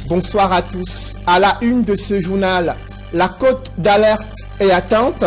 Bonsoir à tous. À la une de ce journal, la cote d'alerte est atteinte.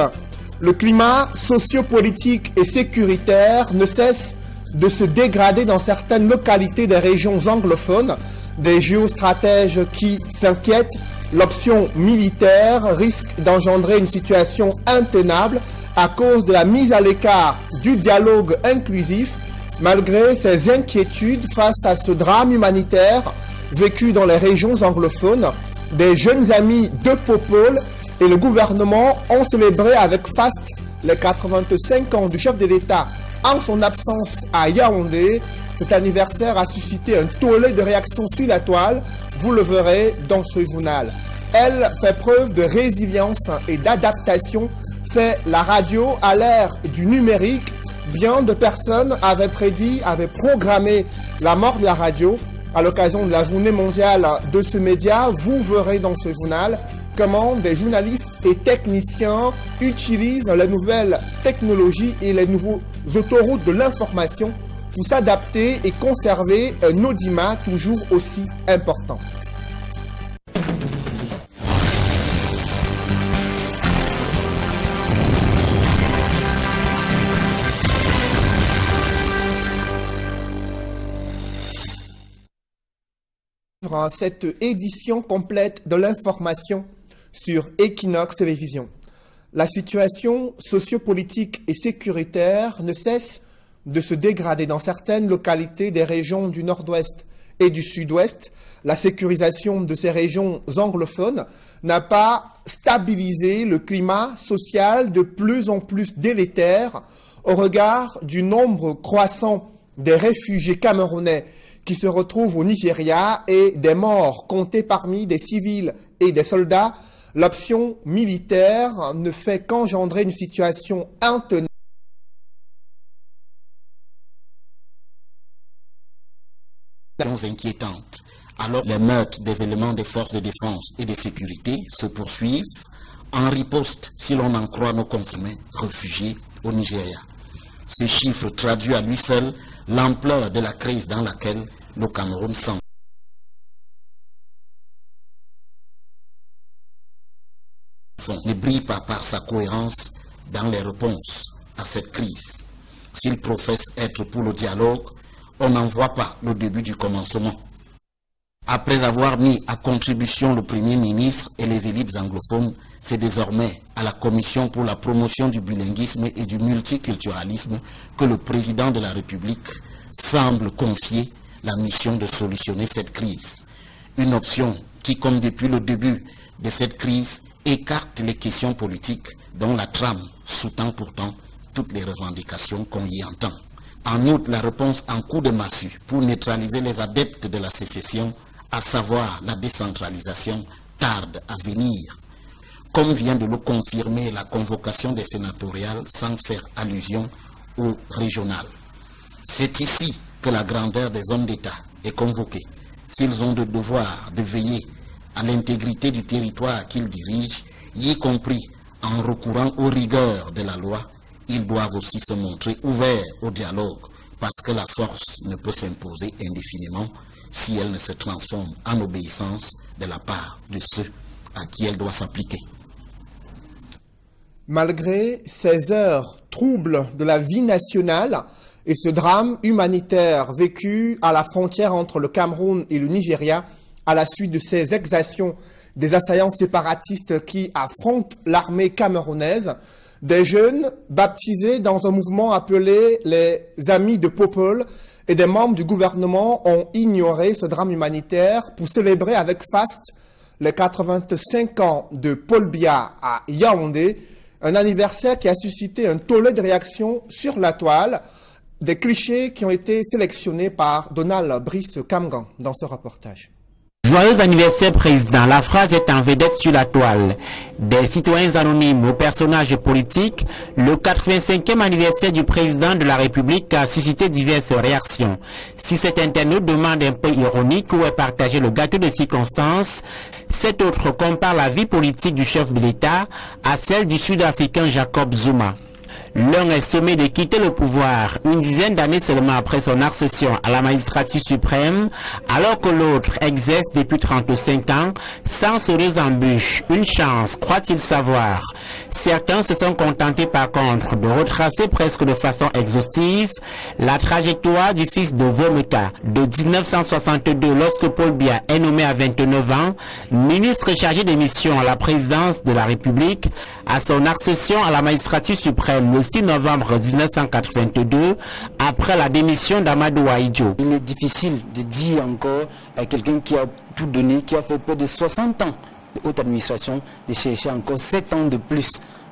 Le climat sociopolitique et sécuritaire ne cesse de se dégrader dans certaines localités des régions anglophones. Des géostratèges qui s'inquiètent. L'option militaire risque d'engendrer une situation intenable à cause de la mise à l'écart du dialogue inclusif. Malgré ces inquiétudes face à ce drame humanitaire vécu dans les régions anglophones, des jeunes amis de Popol et le gouvernement ont célébré avec faste les 85 ans du chef de l'État en son absence à Yaoundé. Cet anniversaire a suscité un tollé de réactions sur la toile, vous le verrez dans ce journal. Elle fait preuve de résilience et d'adaptation. C'est la radio à l'ère du numérique. Bien de personnes avaient programmé la mort de la radio à l'occasion de la journée mondiale de ce média. Vous verrez dans ce journal comment des journalistes et techniciens utilisent les nouvelles technologies et les nouveaux autoroutes de l'information pour s'adapter et conserver un audimat toujours aussi important. Cette édition complète de l'information sur Equinox Télévision. La situation sociopolitique et sécuritaire ne cesse de se dégrader dans certaines localités des régions du nord-ouest et du sud-ouest. La sécurisation de ces régions anglophones n'a pas stabilisé le climat social de plus en plus délétère au regard du nombre croissant des réfugiés camerounais qui se retrouvent au Nigeria et des morts comptés parmi des civils et des soldats. L'option militaire ne fait qu'engendrer une situation intenable. Inquiétantes. Alors les meurtres des éléments des forces de défense et de sécurité se poursuivent en riposte, si l'on en croit nos confrères réfugiés au Nigeria. Ce chiffre traduit à lui seul l'ampleur de la crise dans laquelle le Cameroun semble. Ne brille pas par sa cohérence dans les réponses à cette crise. S'il professe être pour le dialogue, on n'en voit pas le début du commencement. Après avoir mis à contribution le Premier ministre et les élites anglophones, c'est désormais à la Commission pour la promotion du bilinguisme et du multiculturalisme que le président de la République semble confier la mission de solutionner cette crise. Une option qui, comme depuis le début de cette crise, écarte les questions politiques dont la trame sous-tend pourtant toutes les revendications qu'on y entend. En outre, la réponse en coup de massue pour neutraliser les adeptes de la sécession, à savoir la décentralisation, tarde à venir. Comme vient de le confirmer la convocation des sénatoriales sans faire allusion au régional. C'est ici que la grandeur des hommes d'État est convoquée. S'ils ont le devoir de veiller à l'intégrité du territoire qu'ils dirigent, y compris en recourant aux rigueurs de la loi, ils doivent aussi se montrer ouverts au dialogue, parce que la force ne peut s'imposer indéfiniment si elle ne se transforme en obéissance de la part de ceux à qui elle doit s'appliquer. Malgré ces heures troubles de la vie nationale et ce drame humanitaire vécu à la frontière entre le Cameroun et le Nigeria, à la suite de ces exactions des assaillants séparatistes qui affrontent l'armée camerounaise, des jeunes baptisés dans un mouvement appelé les Amis de Popol et des membres du gouvernement ont ignoré ce drame humanitaire pour célébrer avec faste les 85 ans de Paul Biya à Yaoundé, un anniversaire qui a suscité un tollé de réactions sur la toile, des clichés qui ont été sélectionnés par Donald Brice Kamgan dans ce reportage. Joyeux anniversaire président, la phrase est en vedette sur la toile. Des citoyens anonymes aux personnages politiques, le 85e anniversaire du président de la République a suscité diverses réactions. Si cet internaute demande un peu ironique où est partagé le gâteau de circonstances, cet autre compare la vie politique du chef de l'État à celle du Sud-Africain Jacob Zuma. L'un est sommé de quitter le pouvoir une dizaine d'années seulement après son accession à la magistrature suprême, alors que l'autre exerce depuis 35 ans sans sérieuse embûche. Une chance, croit-il savoir. Certains se sont contentés par contre de retracer presque de façon exhaustive la trajectoire du fils de Vomeka de 1962 lorsque Paul Biya est nommé à 29 ans, ministre chargé des missions à la présidence de la République, à son accession à la magistrature suprême le 6 novembre 1982 après la démission d'Amadou Ahidjo. Il est difficile de dire encore à quelqu'un qui a tout donné, qui a fait près de 60 ans de haute administration, de chercher encore 7 ans de plus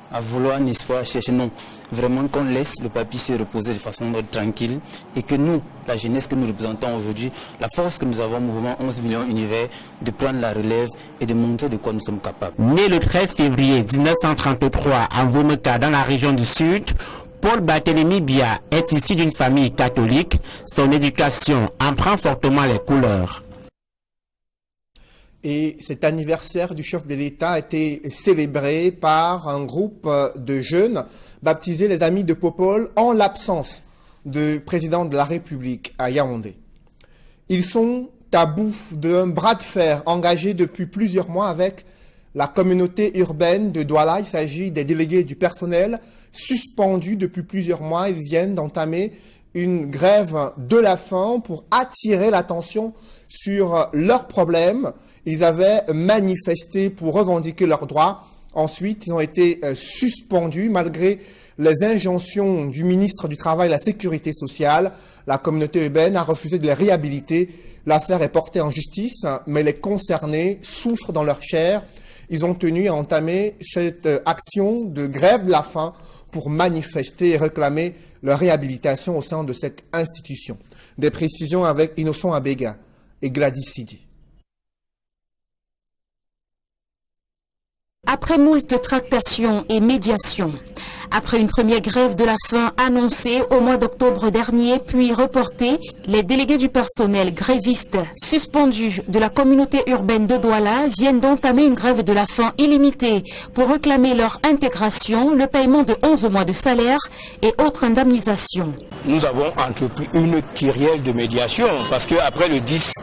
à vouloir, n'est-ce pas, chercher. Non, vraiment qu'on laisse le papier se reposer de façon tranquille et que nous, la jeunesse que nous représentons aujourd'hui, la force que nous avons, mouvement 11 millions univers, de prendre la relève et de montrer de quoi nous sommes capables. Né le 13 février 1933 à Vomeka dans la région du Sud, Paul Barthélémy Biya est issu d'une famille catholique. Son éducation en prend fortement les couleurs. Et cet anniversaire du chef de l'État a été célébré par un groupe de jeunes baptisés les Amis de Popol en l'absence du président de la République à Yaoundé. Ils sont à bout d'un bras de fer engagé depuis plusieurs mois avec la communauté urbaine de Douala. Il s'agit des délégués du personnel suspendus depuis plusieurs mois. Ils viennent d'entamer une grève de la faim pour attirer l'attention sur leurs problèmes. Ils avaient manifesté pour revendiquer leurs droits. Ensuite, ils ont été suspendus malgré les injonctions du ministre du Travail et de la Sécurité sociale. La communauté urbaine a refusé de les réhabiliter. L'affaire est portée en justice, mais les concernés souffrent dans leur chair. Ils ont tenu à entamer cette action de grève de la faim pour manifester et réclamer leur réhabilitation au sein de cette institution. Des précisions avec Innocent Abega et Gladys Sidi. Après moult tractations et médiations, après une première grève de la faim annoncée au mois d'octobre dernier, puis reportée, les délégués du personnel grévistes suspendus de la communauté urbaine de Douala viennent d'entamer une grève de la faim illimitée pour réclamer leur intégration, le paiement de 11 mois de salaire et autres indemnisations. Nous avons entrepris une kyrielle de médiation parce qu'après le 10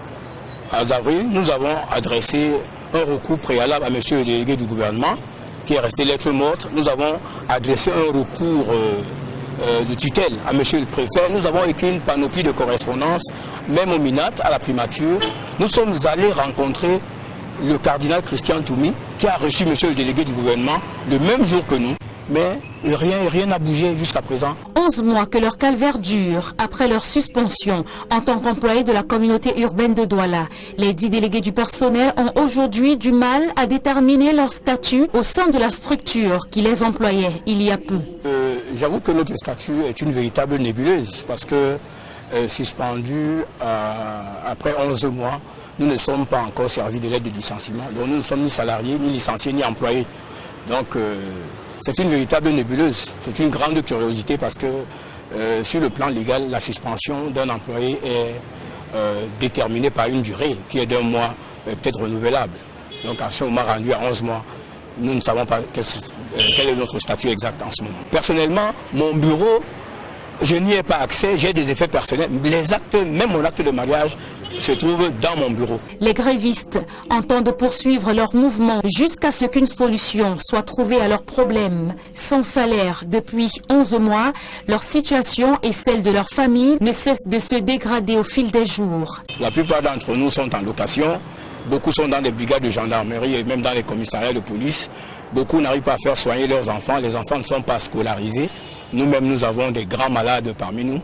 avril, nous avons adressé un recours préalable à monsieur le délégué du gouvernement qui est resté lettre morte. Nous avons adressé un recours de tutelle à monsieur le préfet. Nous avons écrit une panoplie de correspondances, même au Minat, à la primature. Nous sommes allés rencontrer le cardinal Christian Toumi qui a reçu monsieur le délégué du gouvernement le même jour que nous. Mais rien n'a bougé jusqu'à présent. 11 mois que leur calvaire dure après leur suspension en tant qu'employés de la communauté urbaine de Douala. Les 10 délégués du personnel ont aujourd'hui du mal à déterminer leur statut au sein de la structure qui les employait il y a peu. J'avoue que notre statut est une véritable nébuleuse parce que suspendu après 11 mois, nous ne sommes pas encore servis de l'aide de licenciement. Donc nous ne sommes ni salariés, ni licenciés, ni employés. Donc c'est une véritable nébuleuse. C'est une grande curiosité parce que sur le plan légal, la suspension d'un employé est déterminée par une durée qui est d'un mois, peut-être renouvelable. Donc à ce moment rendu à 11 mois, nous ne savons pas quel est notre statut exact en ce moment. Personnellement, mon bureau, je n'y ai pas accès, j'ai des effets personnels. Les actes, même mon acte de mariage, se trouve dans mon bureau. Les grévistes entendent poursuivre leur mouvement jusqu'à ce qu'une solution soit trouvée à leurs problèmes. Sans salaire depuis 11 mois, leur situation et celle de leur famille ne cessent de se dégrader au fil des jours. La plupart d'entre nous sont en location. Beaucoup sont dans des brigades de gendarmerie et même dans les commissariats de police. Beaucoup n'arrivent pas à faire soigner leurs enfants. Les enfants ne sont pas scolarisés. Nous-mêmes, nous avons des grands malades parmi nous.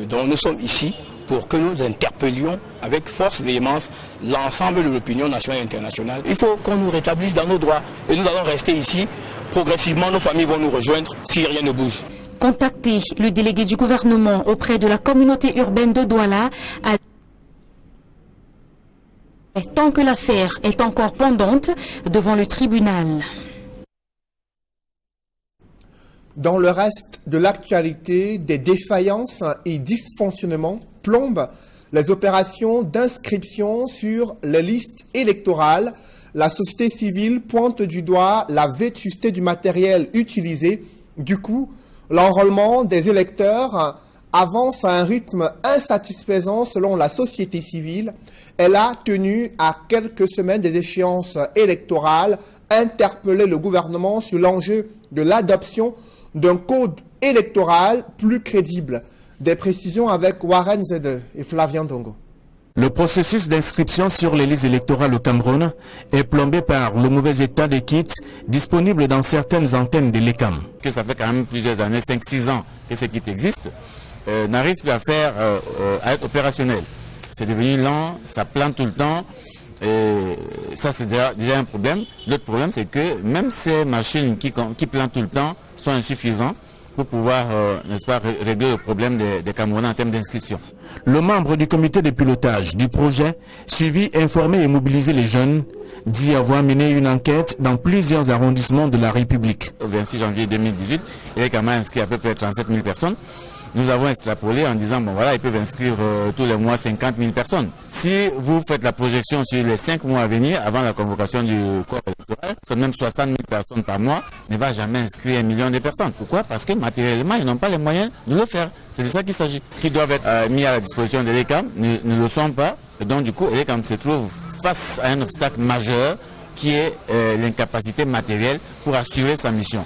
Donc nous sommes ici pour que nous interpellions avec force et véhémence l'ensemble de l'opinion nationale et internationale. Il faut qu'on nous rétablisse dans nos droits et nous allons rester ici. Progressivement, nos familles vont nous rejoindre si rien ne bouge. Contacté, le délégué du gouvernement auprès de la communauté urbaine de Douala a tant que l'affaire est encore pendante devant le tribunal. Dans le reste de l'actualité, des défaillances et dysfonctionnements plombent les opérations d'inscription sur les listes électorales. La société civile pointe du doigt la vétusté du matériel utilisé. Du coup, L'enrôlement des électeurs avance à un rythme insatisfaisant selon la société civile. Elle a tenu à quelques semaines des échéances électorales interpellé le gouvernement sur l'enjeu de l'adoption d'un code électoral plus crédible. Des précisions avec Warren Zede et Flavien Dongo. Le processus d'inscription sur les listes électorales au Cameroun est plombé par le mauvais état des kits disponibles dans certaines antennes de l'ECAM. Que ça fait quand même plusieurs années, 5-6 ans que ces kits existent, n'arrive plus à être opérationnel. C'est devenu lent, ça plante tout le temps, et ça c'est déjà un problème. L'autre problème c'est que même ces machines qui plantent tout le temps sont insuffisantes pour pouvoir, n'est-ce pas, régler le problème des Camerounais en termes d'inscription. Le membre du comité de pilotage du projet, suivi, informer et mobiliser les jeunes, dit avoir mené une enquête dans plusieurs arrondissements de la République. Au 26 janvier 2018, il est quand même inscrit à peu près 37 000 personnes. Nous avons extrapolé en disant, bon voilà, ils peuvent inscrire tous les mois 50 000 personnes. Si vous faites la projection sur les 5 mois à venir, avant la convocation du corps électoral, ce sont même 60 000 personnes par mois, ne va jamais inscrire 1 million de personnes. Pourquoi? Parce que matériellement, ils n'ont pas les moyens de le faire. C'est de ça qu'il s'agit. Qui doivent être mis à la disposition de l'ECAM ne le sont pas. Et donc du coup, l'ECAM se trouve face à un obstacle majeur qui est l'incapacité matérielle pour assurer sa mission.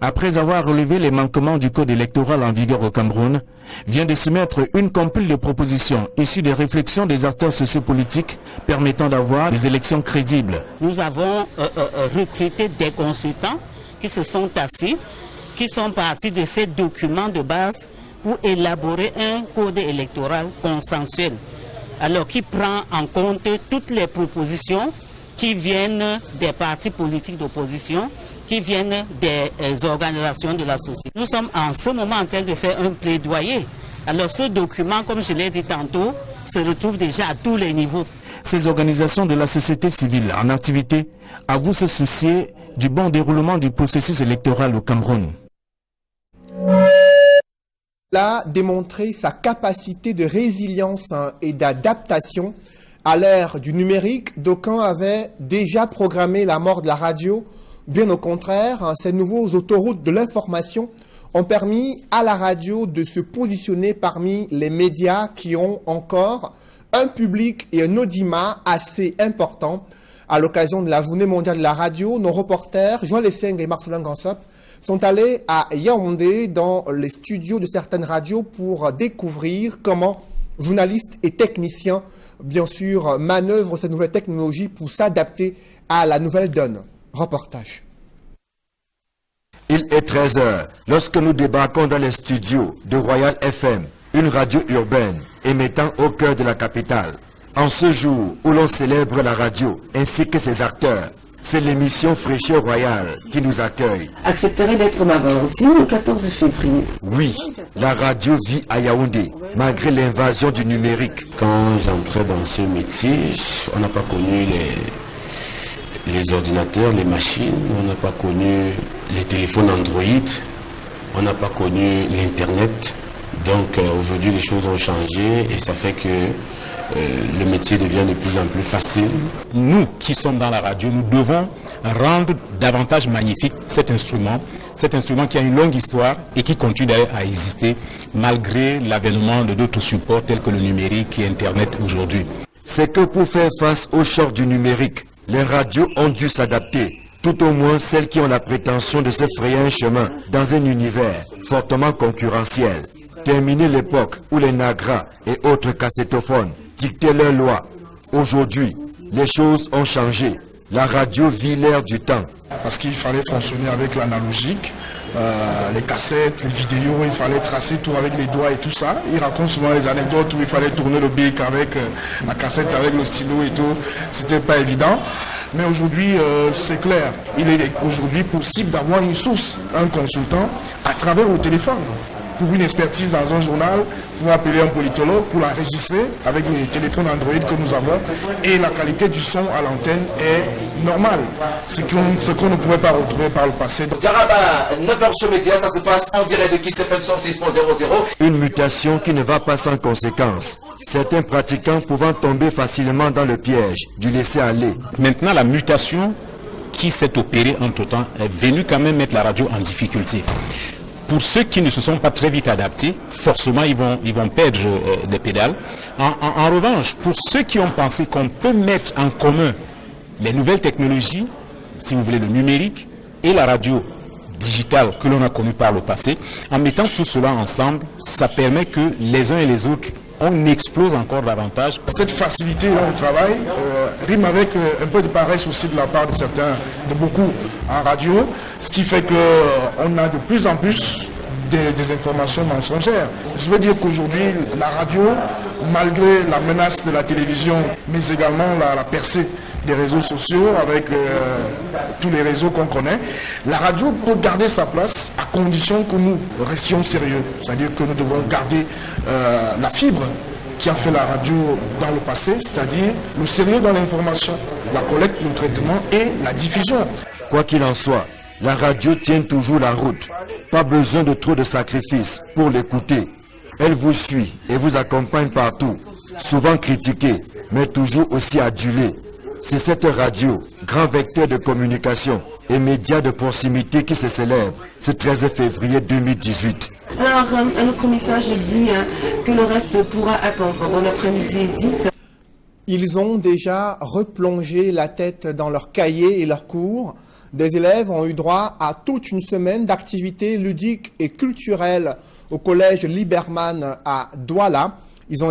Après avoir relevé les manquements du code électoral en vigueur au Cameroun, vient de soumettre une compile de propositions issues des réflexions des acteurs sociopolitiques permettant d'avoir des élections crédibles. Nous avons recruté des consultants qui se sont assis, qui sont partis de ces documents de base pour élaborer un code électoral consensuel, alors qui prend en compte toutes les propositions qui viennent des partis politiques d'opposition, qui viennent des organisations de la société. Nous sommes en ce moment en train de faire un plaidoyer. Alors ce document, comme je l'ai dit tantôt, se retrouve déjà à tous les niveaux. Ces organisations de la société civile en activité avouent se soucier du bon déroulement du processus électoral au Cameroun. Il a démontré sa capacité de résilience et d'adaptation à l'ère du numérique. D'aucuns avaient déjà programmé la mort de la radio. Bien au contraire, ces nouveaux autoroutes de l'information ont permis à la radio de se positionner parmi les médias qui ont encore un public et un audimat assez important. À l'occasion de la Journée mondiale de la radio, nos reporters, Joël Esseng et Marcelin Gansop, sont allés à Yaoundé dans les studios de certaines radios pour découvrir comment journalistes et techniciens, bien sûr, manœuvrent ces nouvelles technologies pour s'adapter à la nouvelle donne. Reportage. Il est 13 h lorsque nous débarquons dans les studios de Royal FM, une radio urbaine émettant au cœur de la capitale. En ce jour où l'on célèbre la radio ainsi que ses acteurs, c'est l'émission Fraîcheur Royale qui nous accueille. Accepterait d'être ma Valentine le 14 février. Oui, la radio vit à Yaoundé, malgré l'invasion du numérique. Quand j'entrais dans ce métier, on n'a pas connu les ordinateurs, les machines, on n'a pas connu les téléphones Android, on n'a pas connu l'Internet. Donc aujourd'hui les choses ont changé et ça fait que le métier devient de plus en plus facile. Nous qui sommes dans la radio, nous devons rendre davantage magnifique cet instrument qui a une longue histoire et qui continue à exister malgré l'avènement de d'autres supports tels que le numérique et Internet aujourd'hui. C'est que pour faire face au choc du numérique, les radios ont dû s'adapter, tout au moins celles qui ont la prétention de se frayer un chemin dans un univers fortement concurrentiel. Terminer l'époque où les nagras et autres cassettophones dictaient leurs lois. Aujourd'hui, les choses ont changé. La radio vit l'ère du temps. Parce qu'il fallait fonctionner avec l'analogique, les cassettes, les vidéos, il fallait tracer tout avec les doigts et tout ça. Il raconte souvent les anecdotes où il fallait tourner le bic avec la cassette, avec le stylo et tout. C'était pas évident. Mais aujourd'hui, c'est clair. Il est aujourd'hui possible d'avoir une source, un consultant, à travers le téléphone. Pour une expertise dans un journal, pour appeler un politologue, pour l'enregistrer avec les téléphones Android que nous avons. Et la qualité du son à l'antenne est normale. Ce qu'on ne pouvait pas retrouver par le passé. Djaraba, 9h sur Média, ça se passe en direct de Kiss FM 106.00. Une mutation qui ne va pas sans conséquences. Certains pratiquants pouvant tomber facilement dans le piège du laisser-aller. Maintenant, la mutation qui s'est opéré entre-temps est venu quand même mettre la radio en difficulté. Pour ceux qui ne se sont pas très vite adaptés, forcément ils vont perdre des pédales. En revanche, pour ceux qui ont pensé qu'on peut mettre en commun les nouvelles technologies, si vous voulez le numérique et la radio digitale que l'on a connue par le passé, en mettant tout cela ensemble, ça permet que les uns et les autres, on explose encore davantage. Cette facilité là au travail rime avec un peu de paresse aussi de la part de certains, de beaucoup en radio, ce qui fait qu'on a de plus en plus des informations mensongères. Je veux dire qu'aujourd'hui, la radio, malgré la menace de la télévision, mais également la percée des réseaux sociaux avec tous les réseaux qu'on connaît, la radio peut garder sa place à condition que nous restions sérieux. C'est-à-dire que nous devons garder la fibre qui a fait la radio dans le passé, c'est-à-dire le sérieux dans l'information, la collecte, le traitement et la diffusion. Quoi qu'il en soit, la radio tient toujours la route. Pas besoin de trop de sacrifices pour l'écouter. Elle vous suit et vous accompagne partout, souvent critiquée, mais toujours aussi adulée. C'est cette radio, grand vecteur de communication et média de proximité qui se célèbre ce 13 février 2018. Alors, un autre message dit que le reste pourra attendre. Bon après-midi, dites. Ils ont déjà replongé la tête dans leurs cahiers et leurs cours. Des élèves ont eu droit à toute une semaine d'activités ludiques et culturelles au collège Liberman à Douala. Ils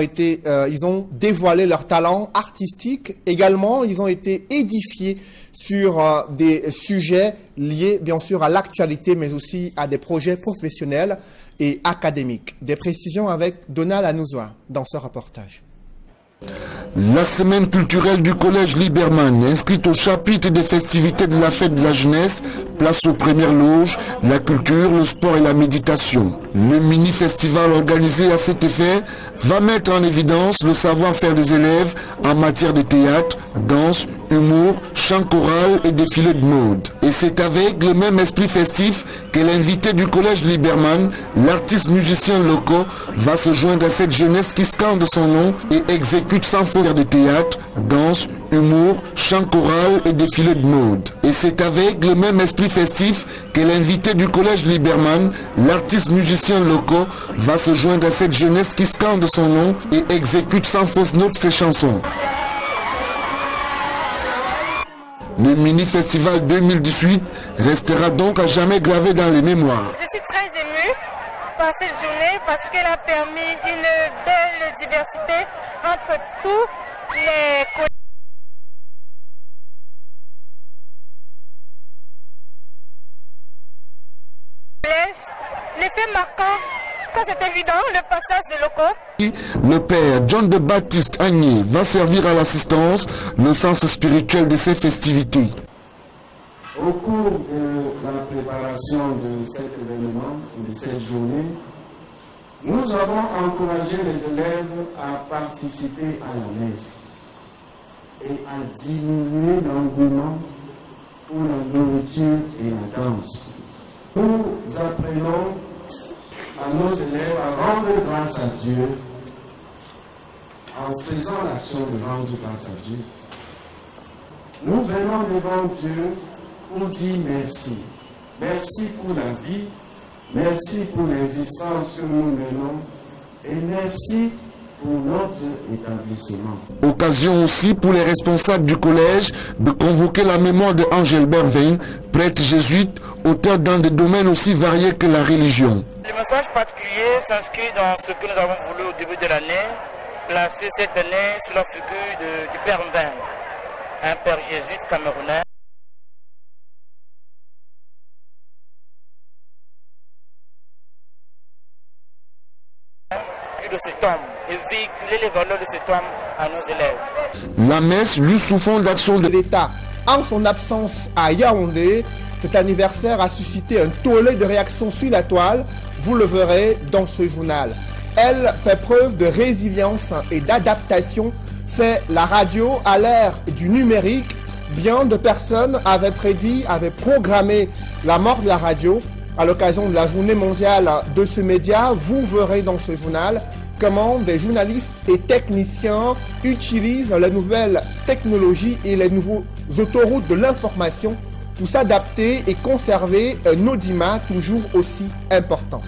ont dévoilé leur talent artistique. Également, ils ont été édifiés sur des sujets liés, bien sûr, à l'actualité, mais aussi à des projets professionnels et académiques. Des précisions avec Donald Anouzoa dans ce reportage. La semaine culturelle du collège Liberman, inscrite au chapitre des festivités de la fête de la jeunesse, place aux premières loges la culture, le sport et la méditation. Le mini-festival organisé à cet effet va mettre en évidence le savoir-faire des élèves en matière de théâtre, danse, humour, chant choral et défilé de mode. Et c'est avec le même esprit festif que l'invité du collège Liberman, l'artiste musicien local, va se joindre à cette jeunesse qui scande son nom et exécute sans faute de théâtre, danse, humour, chant choral et défilé de mode. Et c'est avec le même esprit festif que l'invité du collège Liberman, l'artiste musicien local, va se joindre à cette jeunesse qui scande son nom et exécute sans fausse note ses chansons. Le mini-festival 2018 restera donc à jamais gravé dans les mémoires. Je suis très émue par cette journée parce qu'elle a permis une belle diversité entre tous les collèges. L'effet marquant, ça c'est évident, le passage de locaux. Le père John de Baptiste Agné va servir à l'assistance le sens spirituel de ces festivités. Au cours de la préparation de cet événement, de cette journée, nous avons encouragé les élèves à participer à la messe et à diminuer l'engouement pour la nourriture et la danse. Nous apprenons à nos élèves à rendre grâce à Dieu en faisant l'action de rendre grâce à Dieu. Nous venons devant Dieu pour dire merci. Merci pour la vie, merci pour l'existence que nous menons et merci pour notre établissement. Occasion aussi pour les responsables du collège de convoquer la mémoire de Angelbert Vein, prêtre jésuite, auteur dans des domaines aussi variés que la religion. Le message particulier s'inscrit dans ce que nous avons voulu au début de l'année, placer cette année sous la figure du Père Vein, un père jésuite camerounais. De cet homme et véhiculer les valeurs de cet homme à nos élèves. La messe lui sous fond d'action de l'État. En son absence à Yaoundé, cet anniversaire a suscité un tollé de réactions sur la toile. Vous le verrez dans ce journal. Elle fait preuve de résilience et d'adaptation. C'est la radio à l'ère du numérique. Bien de personnes avaient prédit, avaient programmé la mort de la radio. À l'occasion de la journée mondiale de ce média, vous verrez dans ce journal comment des journalistes et techniciens utilisent les nouvelles technologies et les nouveaux autoroutes de l'information pour s'adapter et conserver un audimat toujours aussi important.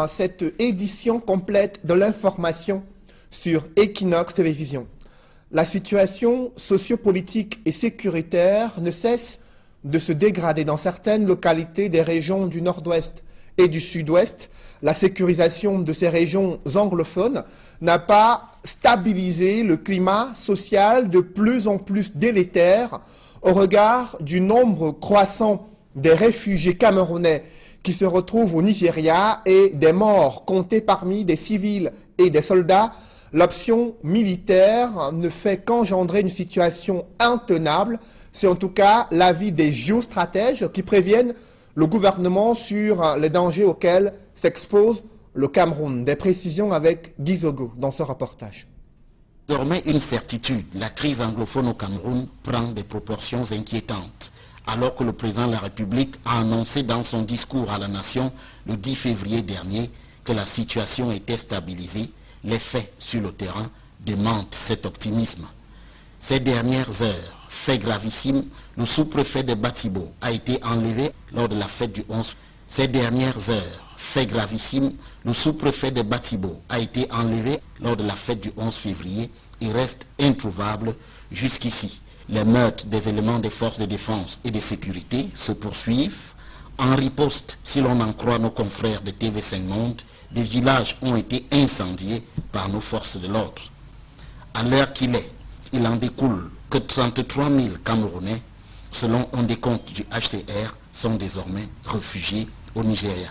Cette édition complète de l'information sur Equinox Télévision. La situation sociopolitique et sécuritaire ne cesse de se dégrader dans certaines localités des régions du nord-ouest et du sud-ouest. La sécurisation de ces régions anglophones n'a pas stabilisé le climat social de plus en plus délétère au regard du nombre croissant des réfugiés camerounais qui se retrouvent au Nigeria et des morts comptés parmi des civils et des soldats. L'option militaire ne fait qu'engendrer une situation intenable. C'est en tout cas l'avis des géostratèges qui préviennent le gouvernement sur les dangers auxquels s'expose le Cameroun. Des précisions avec Guy Zogo dans ce reportage. Désormais une certitude, la crise anglophone au Cameroun prend des proportions inquiétantes. Alors que le président de la République a annoncé dans son discours à la nation le 10 février dernier que la situation était stabilisée, les faits sur le terrain démentent cet optimisme. Ces dernières heures, fait gravissime, le sous-préfet de Batibo a été enlevé lors de la fête du 11. Ces dernières heures, fait gravissime, le sous-préfet de Batibo a été enlevé lors de la fête du 11 février et reste introuvable jusqu'ici. Les meurtres des éléments des forces de défense et de sécurité se poursuivent. En riposte, si l'on en croit nos confrères de TV5 Monde, des villages ont été incendiés par nos forces de l'ordre. À l'heure qu'il est, il en découle que 33 000 Camerounais, selon un décompte du HCR, sont désormais réfugiés au Nigeria.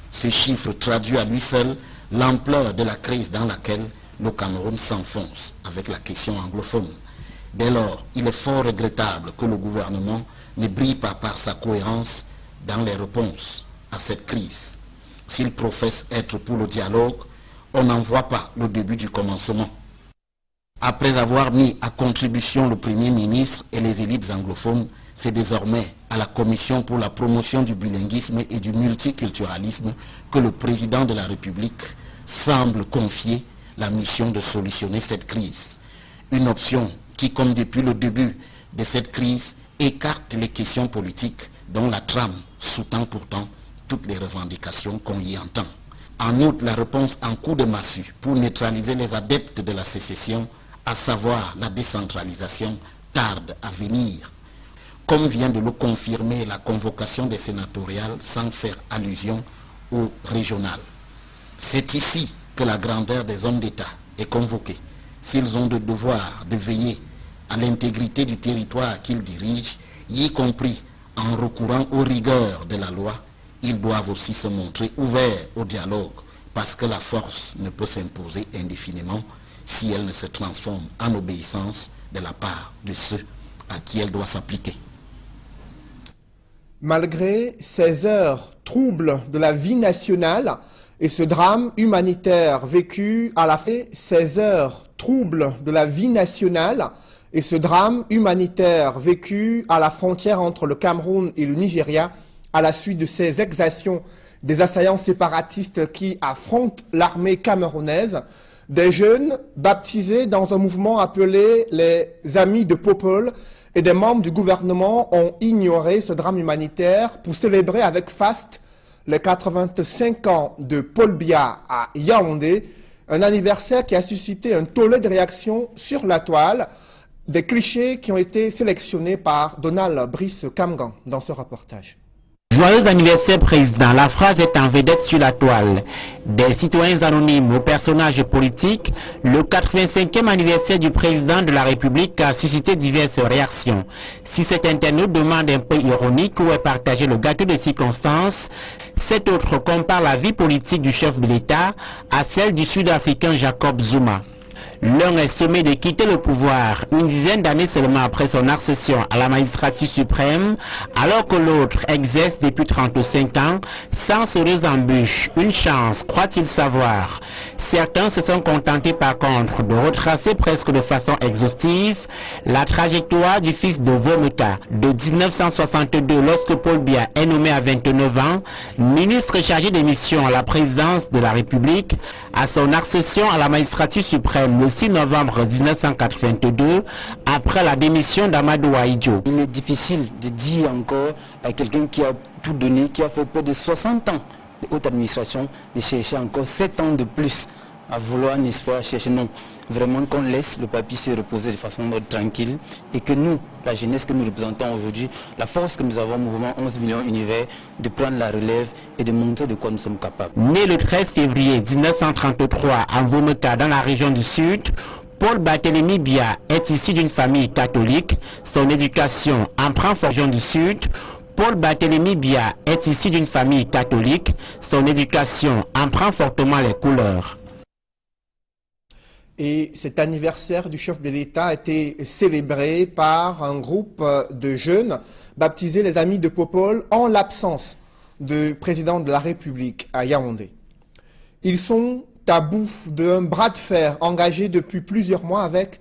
Ce chiffre traduit à lui seul l'ampleur de la crise dans laquelle le Cameroun s'enfonce avec la question anglophone. Dès lors, il est fort regrettable que le gouvernement ne brille pas par sa cohérence dans les réponses à cette crise. S'il professe être pour le dialogue, on n'en voit pas le début du commencement. Après avoir mis à contribution le Premier ministre et les élites anglophones, c'est désormais à la Commission pour la promotion du bilinguisme et du multiculturalisme que le président de la République semble confier la mission de solutionner cette crise. Une option qui, comme depuis le début de cette crise, écarte les questions politiques dont la trame sous-tend pourtant toutes les revendications qu'on y entend. En outre, la réponse en coup de massue pour neutraliser les adeptes de la sécession, à savoir la décentralisation, tarde à venir. Comme vient de le confirmer la convocation des sénatoriales sans faire allusion au régional. C'est ici que la grandeur des hommes d'État est convoquée. S'ils ont le devoir de veiller à l'intégrité du territoire qu'ils dirigent, y compris en recourant aux rigueurs de la loi, ils doivent aussi se montrer ouverts au dialogue, parce que la force ne peut s'imposer indéfiniment si elle ne se transforme en obéissance de la part de ceux à qui elle doit s'appliquer. Malgré ces heures troubles de la vie nationale et ce drame humanitaire vécu à la fin, ces heures troubles de la vie nationale et ce drame humanitaire vécu à la frontière entre le Cameroun et le Nigeria à la suite de ces exactions des assaillants séparatistes qui affrontent l'armée camerounaise, des jeunes baptisés dans un mouvement appelé les Amis de Popol et des membres du gouvernement ont ignoré ce drame humanitaire pour célébrer avec faste les 85 ans de Paul Biya à Yaoundé, un anniversaire qui a suscité un tollé de réactions sur la toile, des clichés qui ont été sélectionnés par Donald Brice Kamgan dans ce reportage. Joyeux anniversaire président, la phrase est en vedette sur la toile. Des citoyens anonymes aux personnages politiques, le 85e anniversaire du président de la République a suscité diverses réactions. Si cet internaute demande un peu ironique où est partagé le gâteau de circonstances, cet autre compare la vie politique du chef de l'État à celle du Sud-Africain Jacob Zuma. L'un est sommé de quitter le pouvoir une dizaine d'années seulement après son accession à la magistrature suprême, alors que l'autre exerce depuis 35 ans sans sérieuse embûche. Une chance, croit-il savoir. Certains se sont contentés par contre de retracer presque de façon exhaustive la trajectoire du fils de Vomeka de 1962 lorsque Paul Biya est nommé à 29 ans, ministre chargé des missions à la présidence de la République, à son accession à la magistrature suprême le 6 novembre 1982, après la démission d'Amadou Ahidjo. Il est difficile de dire encore à quelqu'un qui a tout donné, qui a fait près de 60 ans de haute administration, de chercher encore 7 ans de plus à vouloir, n'est-ce pas, chercher. Non, vraiment qu'on laisse le papier se reposer de façon tranquille et que nous, la jeunesse que nous représentons aujourd'hui, la force que nous avons au mouvement 11 millions univers, de prendre la relève et de montrer de quoi nous sommes capables. Né le 13 février 1933 à Vomeka dans la région du Sud, Paul Barthélémy Biya est issu d'une famille catholique. Son éducation emprunte la région du Sud. Paul Barthélémy Biya est issu d'une famille catholique. Son éducation emprunte fortement les couleurs. Et cet anniversaire du chef de l'État a été célébré par un groupe de jeunes baptisés les Amis de Popol en l'absence du président de la République à Yaoundé. Ils sont à bout d'un bras de fer engagé depuis plusieurs mois avec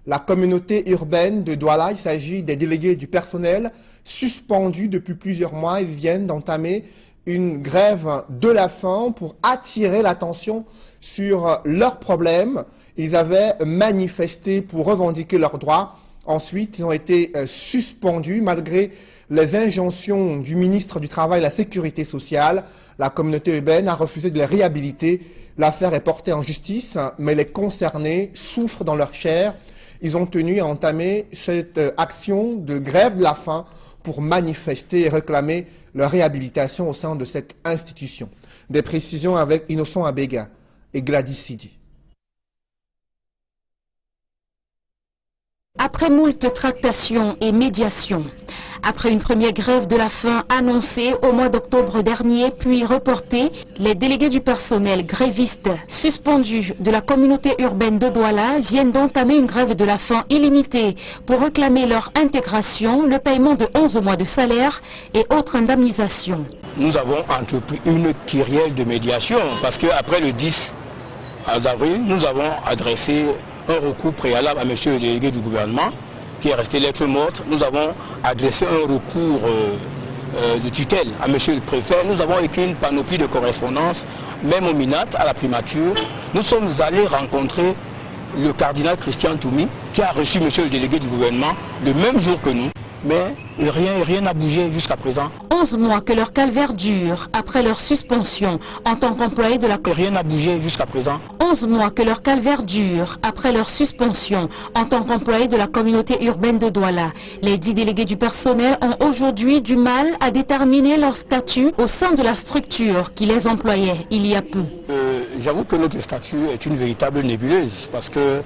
la communauté urbaine de Douala. Il s'agit des délégués du personnel suspendus depuis plusieurs mois. Ils viennent d'entamer une grève de la faim pour attirer l'attention sur leurs problèmes. Ils avaient manifesté pour revendiquer leurs droits. Ensuite, ils ont été suspendus malgré les injonctions du ministre du Travail et de la Sécurité sociale. La communauté urbaine a refusé de les réhabiliter. L'affaire est portée en justice, mais les concernés souffrent dans leur chair. Ils ont tenu à entamer cette action de grève de la faim pour manifester et réclamer leur réhabilitation au sein de cette institution. Des précisions avec Innocent Abega et Gladys Sidi. Après moult tractations et médiations, après une première grève de la faim annoncée au mois d'octobre dernier, puis reportée, les délégués du personnel grévistes suspendus de la communauté urbaine de Douala viennent d'entamer une grève de la faim illimitée pour réclamer leur intégration, le paiement de 11 mois de salaire et autres indemnisations. Nous avons entrepris une kyrielle de médiation parce qu'après le 10 avril, nous avons adressé un recours préalable à monsieur le délégué du gouvernement qui est resté lettre morte. Nous avons adressé un recours de tutelle à monsieur le préfet. Nous avons écrit une panoplie de correspondances, même au MINAT, à la primature. Nous sommes allés rencontrer le cardinal Christian Toumi qui a reçu monsieur le délégué du gouvernement le même jour que nous. Mais rien n'a bougé jusqu'à présent. 11 mois que leur calvaire dure après leur suspension en tant qu'employés de la... Rien n'a bougé jusqu'à présent. 11 mois que leur calvaire dure après leur suspension en tant qu'employés de la communauté urbaine de Douala. Les 10 délégués du personnel ont aujourd'hui du mal à déterminer leur statut au sein de la structure qui les employait il y a peu. J'avoue que notre statut est une véritable nébuleuse parce que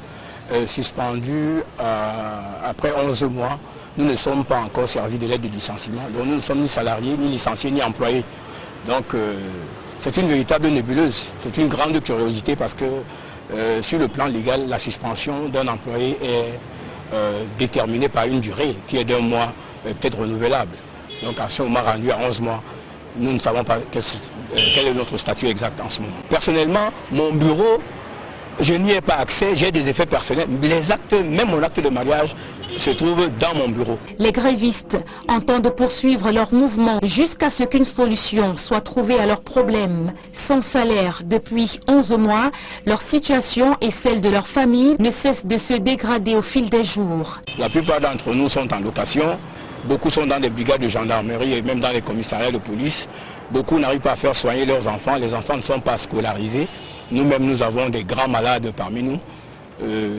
suspendu après 11 mois, nous ne sommes pas encore servis de l'aide de licenciement. Donc nous ne sommes ni salariés, ni licenciés, ni employés. Donc c'est une véritable nébuleuse. C'est une grande curiosité parce que sur le plan légal, la suspension d'un employé est déterminée par une durée qui est d'1 mois, peut-être renouvelable. Donc à ce moment rendu à 11 mois, nous ne savons pas quel est notre statut exact en ce moment. Personnellement, mon bureau, je n'y ai pas accès, j'ai des effets personnels. Les actes, même mon acte de mariage, se trouve dans mon bureau. Les grévistes entendent poursuivre leur mouvement jusqu'à ce qu'une solution soit trouvée à leurs problèmes. Sans salaire depuis 11 mois, leur situation et celle de leur famille ne cessent de se dégrader au fil des jours. La plupart d'entre nous sont en location. Beaucoup sont dans des brigades de gendarmerie et même dans les commissariats de police. Beaucoup n'arrivent pas à faire soigner leurs enfants. Les enfants ne sont pas scolarisés. Nous-mêmes, nous avons des grands malades parmi nous.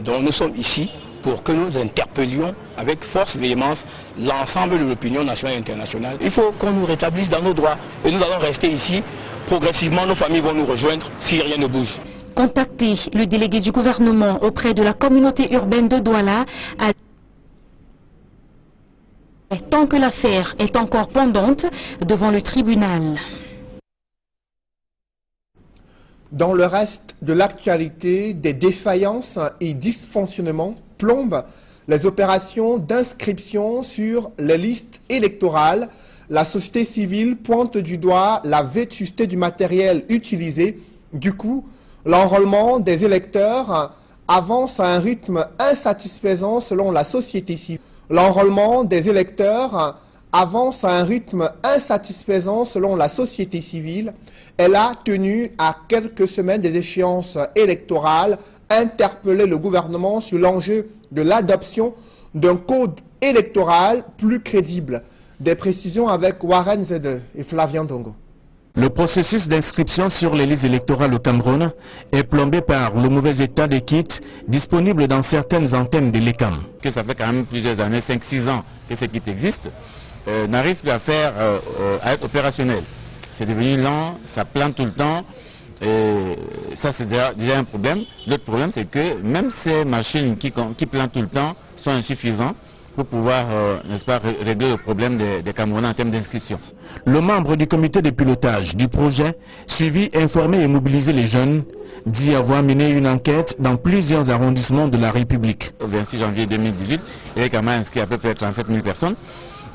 Donc nous sommes ici pour que nous interpellions avec force et véhémence l'ensemble de l'opinion nationale et internationale. Il faut qu'on nous rétablisse dans nos droits. Et nous allons rester ici. Progressivement, nos familles vont nous rejoindre si rien ne bouge. Contacté, le délégué du gouvernement auprès de la communauté urbaine de Douala a tant que l'affaire est encore pendante devant le tribunal. Dans le reste de l'actualité, des défaillances et dysfonctionnements plombent les opérations d'inscription sur les listes électorales. La société civile pointe du doigt la vétusté du matériel utilisé. Du coup, l'enrôlement des électeurs avance à un rythme insatisfaisant selon la société civile. L'enrôlement des électeurs avance à un rythme insatisfaisant selon la société civile. Elle a tenu à quelques semaines des échéances électorales interpellé le gouvernement sur l'enjeu de l'adoption d'un code électoral plus crédible. Des précisions avec Warren Zede et Flavien Dongo. Le processus d'inscription sur les listes électorales au Cameroun est plombé par le mauvais état des kits disponibles dans certaines antennes de l'ECAM. Que ça fait quand même plusieurs années, 5-6 ans que ces kits existent, n'arrivent plus à être opérationnels. C'est devenu lent, ça plante tout le temps, et ça c'est déjà un problème. L'autre problème c'est que même ces machines qui plantent tout le temps sont insuffisantes pour pouvoir, n'est-ce pas, régler le problème des Camerounais en termes d'inscription. Le membre du comité de pilotage du projet, suivi, informé et mobilisé les jeunes, dit avoir mené une enquête dans plusieurs arrondissements de la République. Au 26 janvier 2018, il y a quand même inscrit à peu près 37 000 personnes.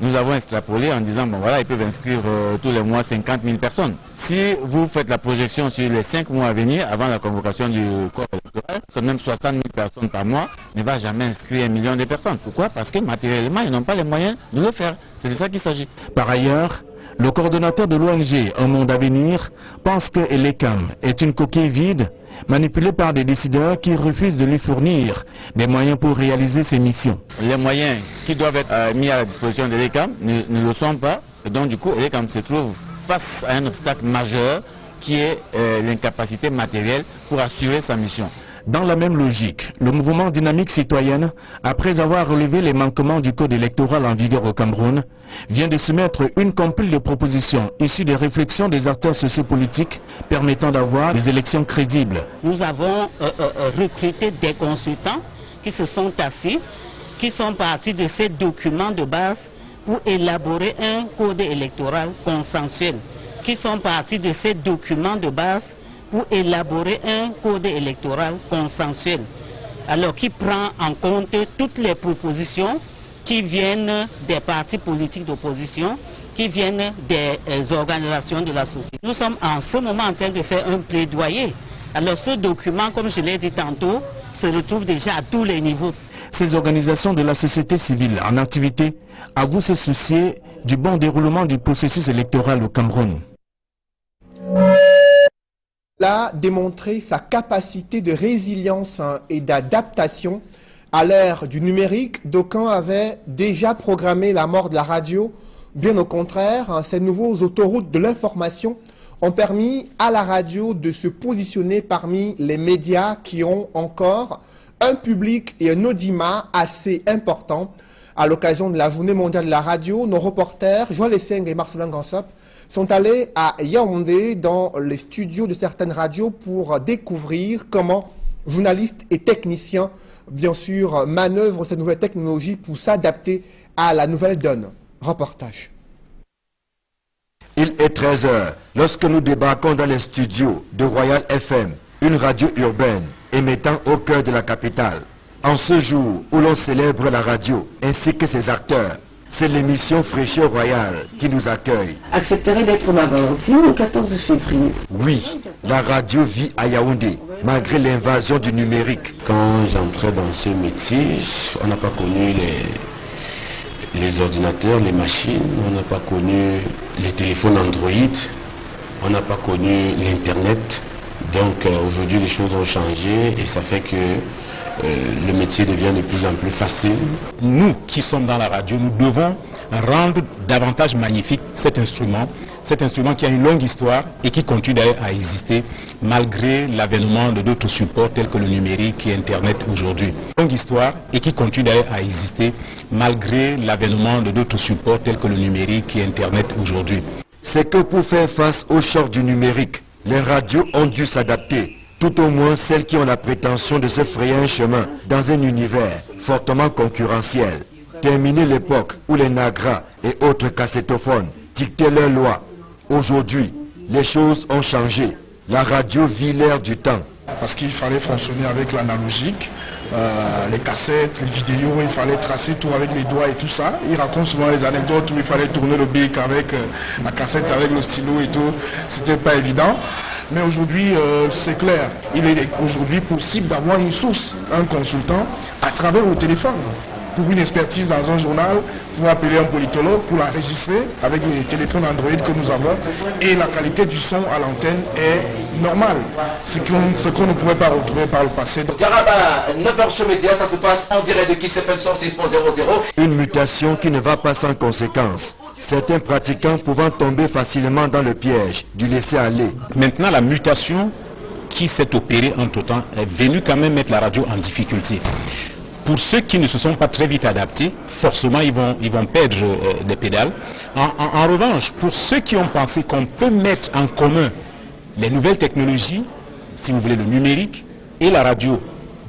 Nous avons extrapolé en disant, bon voilà, ils peuvent inscrire tous les mois 50 000 personnes. Si vous faites la projection sur les 5 mois à venir, avant la convocation du corps électoral, c'est même 60 000 personnes par mois, ne va jamais inscrire 1 million de personnes. Pourquoi? Parce que matériellement, ils n'ont pas les moyens de le faire. C'est de ça qu'il s'agit. Par ailleurs, le coordonnateur de l'ONG Un Monde à Venir pense que l'ECAM est une coquille vide, manipulée par des décideurs qui refusent de lui fournir des moyens pour réaliser ses missions. Les moyens qui doivent être mis à la disposition de l'ECAM ne le sont pas. Et donc du coup, l'ECAM se trouve face à un obstacle majeur qui est l'incapacité matérielle pour assurer sa mission. Dans la même logique, le mouvement Dynamique Citoyenne, après avoir relevé les manquements du code électoral en vigueur au Cameroun, vient de soumettre une compile de propositions issues des réflexions des acteurs sociopolitiques permettant d'avoir des élections crédibles. Nous avons recruté des consultants qui se sont assis, qui sont partis de ces documents de base pour élaborer un code électoral consensuel, qui sont partis de ces documents de base pour élaborer un code électoral consensuel, alors qui prend en compte toutes les propositions qui viennent des partis politiques d'opposition, qui viennent des organisations de la société. Nous sommes en ce moment en train de faire un plaidoyer. Alors ce document, comme je l'ai dit tantôt, se retrouve déjà à tous les niveaux. Ces organisations de la société civile en activité avouent se soucier du bon déroulement du processus électoral au Cameroun. A démontré sa capacité de résilience et d'adaptation à l'ère du numérique. D'aucuns avaient déjà programmé la mort de la radio. Bien au contraire, ces nouveaux autoroutes de l'information ont permis à la radio de se positionner parmi les médias qui ont encore un public et un audimat assez important. À l'occasion de la Journée mondiale de la radio, nos reporters, Joël Esseng et Marcelin Gansop, sont allés à Yaoundé dans les studios de certaines radios pour découvrir comment journalistes et techniciens, bien sûr, manœuvrent ces nouvelles technologies pour s'adapter à la nouvelle donne. Reportage. Il est 13 h lorsque nous débarquons dans les studios de Royal FM, une radio urbaine émettant au cœur de la capitale. En ce jour où l'on célèbre la radio ainsi que ses acteurs, c'est l'émission Fraîcheur Royale qui nous accueille. Accepterait d'être ma Valentine le 14 février. Oui, la radio vit à Yaoundé, malgré l'invasion du numérique. Quand j'entrais dans ce métier, on n'a pas connu les ordinateurs, les machines, on n'a pas connu les téléphones Android, on n'a pas connu l'Internet. Donc aujourd'hui les choses ont changé et ça fait que le métier devient de plus en plus facile. Nous qui sommes dans la radio, nous devons rendre davantage magnifique cet instrument qui a une longue histoire et qui continue à exister malgré l'avènement de d'autres supports tels que le numérique et Internet aujourd'hui. Longue histoire et qui continue à exister malgré l'avènement de d'autres supports tels que le numérique et Internet aujourd'hui. C'est que pour faire face au choc du numérique, les radios ont dû s'adapter. Tout au moins celles qui ont la prétention de se frayer un chemin dans un univers fortement concurrentiel. Terminer l'époque où les nagras et autres cassettophones dictaient leurs lois. Aujourd'hui, les choses ont changé. La radio vit l'ère du temps. Parce qu'il fallait fonctionner avec l'analogique, les cassettes, les vidéos, il fallait tracer tout avec les doigts et tout ça. Il raconte souvent les anecdotes où il fallait tourner le bic avec la cassette, avec le stylo et tout. C'était pas évident. Mais aujourd'hui, c'est clair. Il est aujourd'hui possible d'avoir une source, un consultant, à travers le téléphone. Pour une expertise dans un journal, pour appeler un politologue, pour l'enregistrer avec les téléphones Android que nous avons. Et la qualité du son à l'antenne est normale. Ce qu'on ne pouvait pas retrouver par le passé. Diaraba, 9h sur Média, ça se passe en direct de Kiss FM 106.00. Une mutation qui ne va pas sans conséquence. Certains pratiquants pouvant tomber facilement dans le piège du laisser-aller. Maintenant, la mutation qui s'est opérée entre-temps est venue quand même mettre la radio en difficulté. Pour ceux qui ne se sont pas très vite adaptés, forcément ils vont perdre des pédales. En revanche, pour ceux qui ont pensé qu'on peut mettre en commun les nouvelles technologies, si vous voulez le numérique, et la radio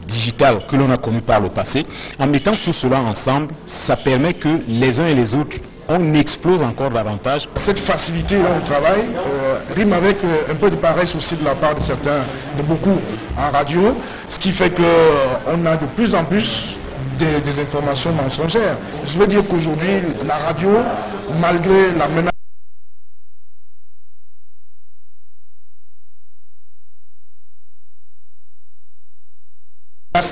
digitale que l'on a connue par le passé, en mettant tout cela ensemble, ça permet que les uns et les autres, on explose encore davantage. Cette facilité-là au travail rime avec un peu de paresse aussi de la part de certains, de beaucoup en radio, ce qui fait qu'on a de plus en plus des informations mensongères. Je veux dire qu'aujourd'hui, la radio, malgré la menace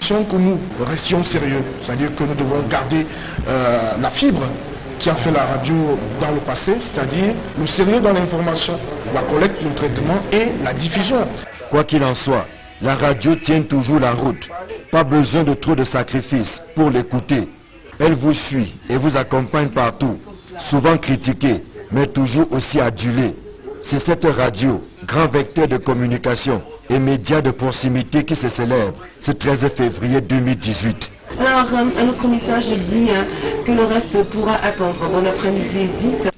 que nous restions sérieux, c'est-à-dire que nous devons garder la fibre qui a fait la radio dans le passé, c'est-à-dire le sérieux dans l'information, la collecte, le traitement et la diffusion. Quoi qu'il en soit, la radio tient toujours la route. Pas besoin de trop de sacrifices pour l'écouter. Elle vous suit et vous accompagne partout, souvent critiquée, mais toujours aussi adulée. C'est cette radio, grand vecteur de communication et média de proximité qui se célèbre ce 13 février 2018. Alors, un autre message dit que le reste pourra attendre. Bon après-midi, Edith.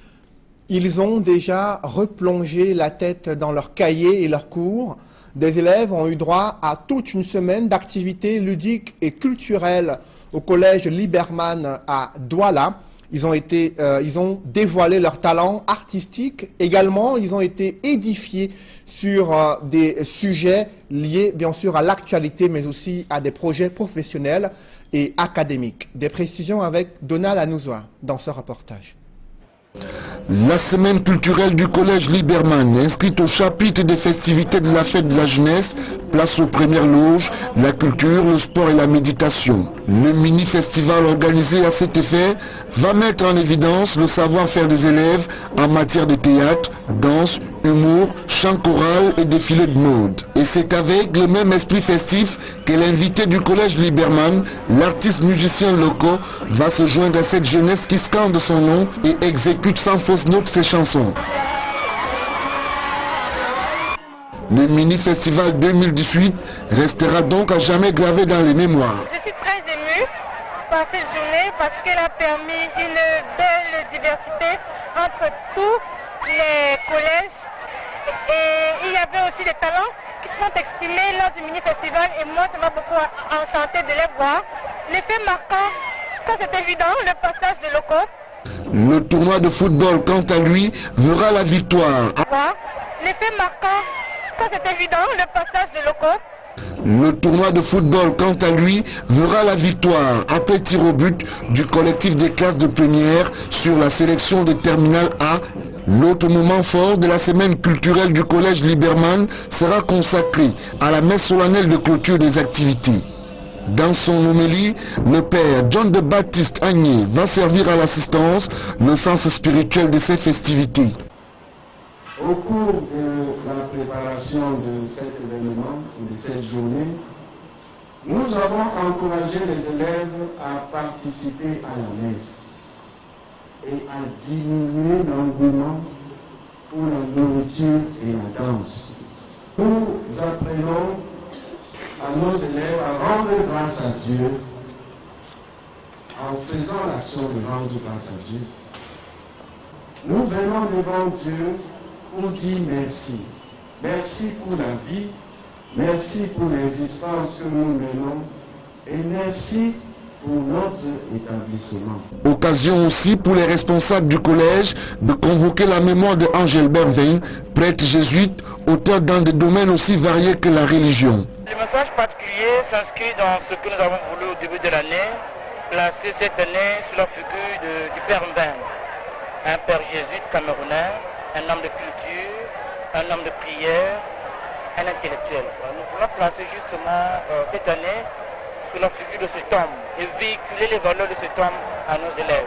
Ils ont déjà replongé la tête dans leurs cahiers et leurs cours. Des élèves ont eu droit à toute une semaine d'activités ludiques et culturelles au collège Liberman à Douala. Ils ont dévoilé leur talent artistique. Également, ils ont été édifiés sur des sujets liés bien sûr à l'actualité, mais aussi à des projets professionnels et académiques. Des précisions avec Donald Anouzoa dans ce reportage. La semaine culturelle du collège Liberman, inscrite au chapitre des festivités de la fête de la jeunesse, place aux premières loges la culture, le sport et la méditation. Le mini-festival organisé à cet effet va mettre en évidence le savoir-faire des élèves en matière de théâtre, danse, humour, chant choral et défilé de mode. Et c'est avec le même esprit festif que l'invité du collège Liberman, l'artiste musicien local, va se joindre à cette jeunesse qui scande son nom et exécute sans fausse note ses chansons. Le mini-festival 2018 restera donc à jamais gravé dans les mémoires. Je suis très émue par cette journée parce qu'elle a permis une belle diversité entre tous les collèges. Et il y avait aussi des talents qui se sont exprimés lors du mini-festival et moi ça m'a beaucoup enchanté de les voir. L'effet marquant, ça c'est évident, le passage de locaux. Le tournoi de football, quant à lui, verra la victoire. L'effet marquant, ça c'est évident, le passage de locaux. Le tournoi de football, quant à lui, verra la victoire après tir au but du collectif des classes de première sur la sélection de Terminal A. L'autre moment fort de la semaine culturelle du collège Liberman sera consacré à la messe solennelle de clôture des activités. Dans son homélie, le père John de Baptiste Agné va servir à l'assistance le sens spirituel de ces festivités. Au cours de la préparation de cet événement, de cette journée, nous avons encouragé les élèves à participer à la messe et à diminuer l'engouement pour la nourriture et la danse. Nous apprenons à nos élèves à rendre grâce à Dieu en faisant l'action de rendre grâce à Dieu. Nous venons devant Dieu pour dire merci. Merci pour la vie, merci pour l'existence que nous menons et merci pour notre établissement. Occasion aussi pour les responsables du collège de convoquer la mémoire de Angelbert Vein, prêtre jésuite, auteur dans des domaines aussi variés que la religion. Le message particulier s'inscrit dans ce que nous avons voulu au début de l'année, placer cette année sous la figure du Père Vein, un père jésuite camerounais, un homme de culture, un homme de prière, un intellectuel. Nous voulons placer justement cette année sous la figure de cet homme et véhiculer les valeurs de cet homme à nos élèves.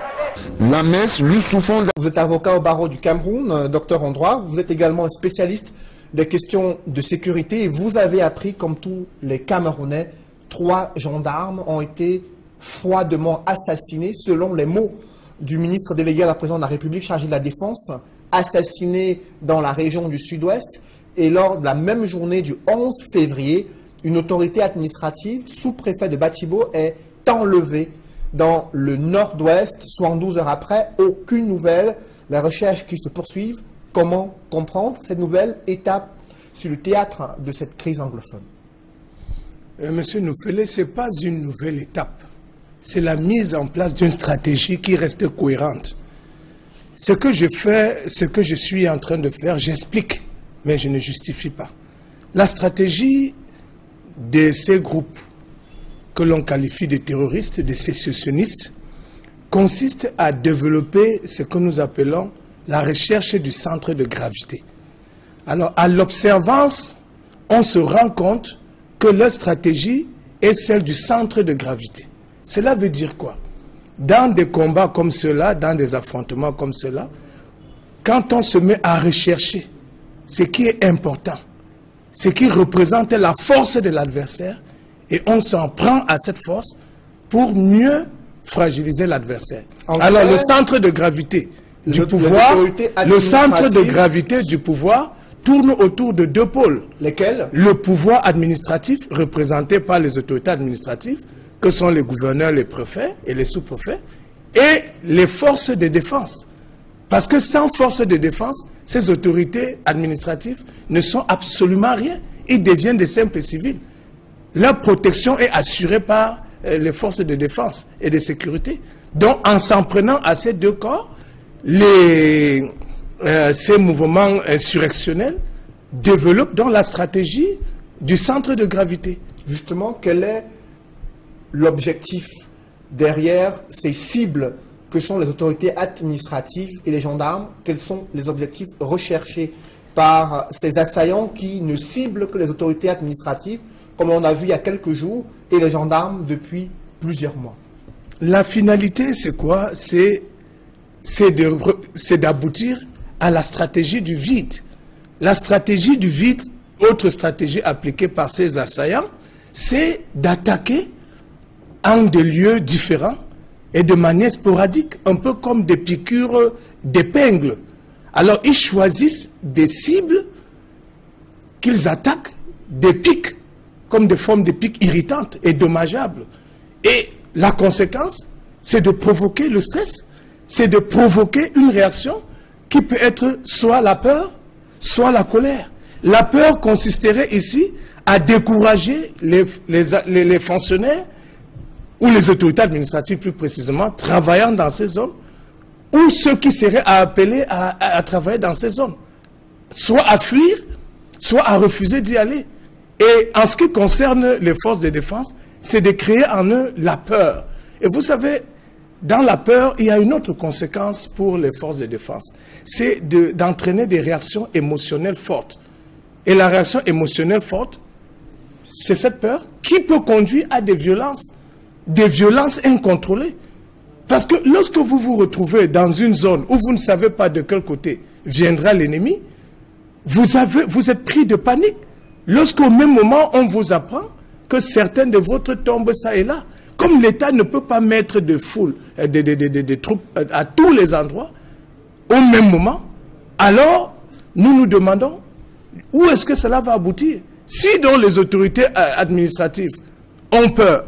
La messe lui souffle. Vous êtes avocat au barreau du Cameroun, docteur en droit. Vous êtes également un spécialiste des questions de sécurité et vous avez appris, comme tous les Camerounais, 3 gendarmes ont été froidement assassinés, selon les mots du ministre délégué à la présidence de la République chargé de la Défense, assassinés dans la région du Sud-Ouest. Et lors de la même journée du 11 février, une autorité administrative, sous-préfet de Batibo, est enlevée dans le Nord-Ouest. 72 heures après, aucune nouvelle. Les recherches qui se poursuivent. Comment comprendre cette nouvelle étape sur le théâtre de cette crise anglophone? Monsieur Noufele, ce n'est pas une nouvelle étape. C'est la mise en place d'une stratégie qui reste cohérente. Ce que je fais, ce que je suis en train de faire, j'explique, mais je ne justifie pas. La stratégie de ces groupes que l'on qualifie de terroristes, de sécessionnistes, consiste à développer ce que nous appelons la recherche du centre de gravité. Alors, à l'observance, on se rend compte que leur stratégie est celle du centre de gravité. Cela veut dire quoi? Dans des combats comme cela, dans des affrontements comme cela, quand on se met à rechercher ce qui est important, ce qui représente la force de l'adversaire, et on s'en prend à cette force pour mieux fragiliser l'adversaire. Alors, le centre de gravité du pouvoir, tourne autour de 2 pôles. Lesquels? Le pouvoir administratif, représenté par les autorités administratives, que sont les gouverneurs, les préfets et les sous-préfets, et les forces de défense. Parce que sans force de défense, ces autorités administratives ne sont absolument rien. Ils deviennent des simples civils. Leur protection est assurée par les forces de défense et de sécurité. Donc, en s'en prenant à ces 2 corps, ces mouvements insurrectionnels développent donc la stratégie du centre de gravité. Justement, quel est l'objectif derrière ces cibles que sont les autorités administratives et les gendarmes? Quels sont les objectifs recherchés par ces assaillants qui ne ciblent que les autorités administratives, comme on a vu il y a quelques jours, et les gendarmes depuis plusieurs mois? La finalité, c'est quoi? C'est d'aboutir à la stratégie du vide. La stratégie du vide, autre stratégie appliquée par ces assaillants, c'est d'attaquer en des lieux différents et de manière sporadique, un peu comme des piqûres d'épingle. Alors, ils choisissent des cibles qu'ils attaquent, des pics, comme des formes de pics irritantes et dommageables. Et la conséquence, c'est de provoquer le stress, c'est de provoquer une réaction qui peut être soit la peur, soit la colère. La peur consisterait ici à décourager les fonctionnaires ou les autorités administratives plus précisément, travaillant dans ces zones, ou ceux qui seraient appelés à travailler dans ces zones, soit à fuir, soit à refuser d'y aller. Et en ce qui concerne les forces de défense, c'est de créer en eux la peur. Et vous savez, dans la peur, il y a une autre conséquence pour les forces de défense. C'est d'entraîner des réactions émotionnelles fortes. Et la réaction émotionnelle forte, c'est cette peur qui peut conduire à des violences incontrôlées. Parce que lorsque vous vous retrouvez dans une zone où vous ne savez pas de quel côté viendra l'ennemi, vous êtes pris de panique. Lorsqu'au même moment, on vous apprend que certaines de votre tombent ça et là. Comme l'État ne peut pas mettre de foule, des troupes à tous les endroits, au même moment, alors nous nous demandons où est-ce que cela va aboutir. Si donc les autorités administratives ont peur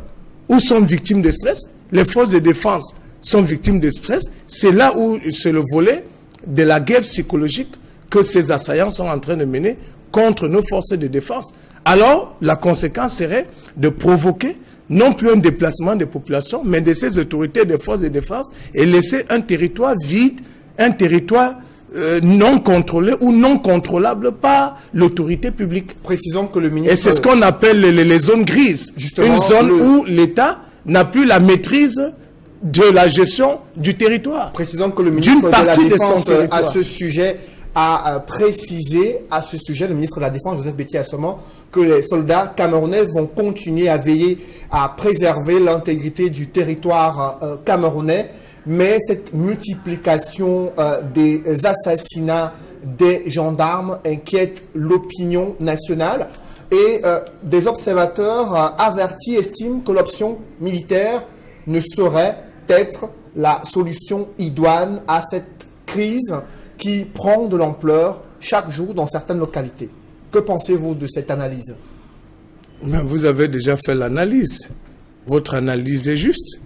ou sont victimes de stress, les forces de défense sont victimes de stress, c'est là où c'est le volet de la guerre psychologique que ces assaillants sont en train de mener contre nos forces de défense, alors la conséquence serait de provoquer non plus un déplacement des populations, mais de ces autorités de forces de défense et laisser un territoire vide, un territoire non contrôlé ou non contrôlable par l'autorité publique. Précisons que le ministre... Et c'est ce qu'on appelle les zones grises. Justement, une zone où l'État n'a plus la maîtrise de la gestion du territoire. Précisons que le ministre de la Défense à ce sujet a précisé, le ministre de la Défense, Joseph Betty Assoman, que les soldats camerounais vont continuer à veiller à préserver l'intégrité du territoire camerounais, mais cette multiplication des assassinats des gendarmes inquiète l'opinion nationale et des observateurs avertis estiment que l'option militaire ne saurait être la solution idoine à cette crise qui prend de l'ampleur chaque jour dans certaines localités. Que pensez-vous de cette analyse? Mais vous avez déjà fait l'analyse. Votre analyse est juste.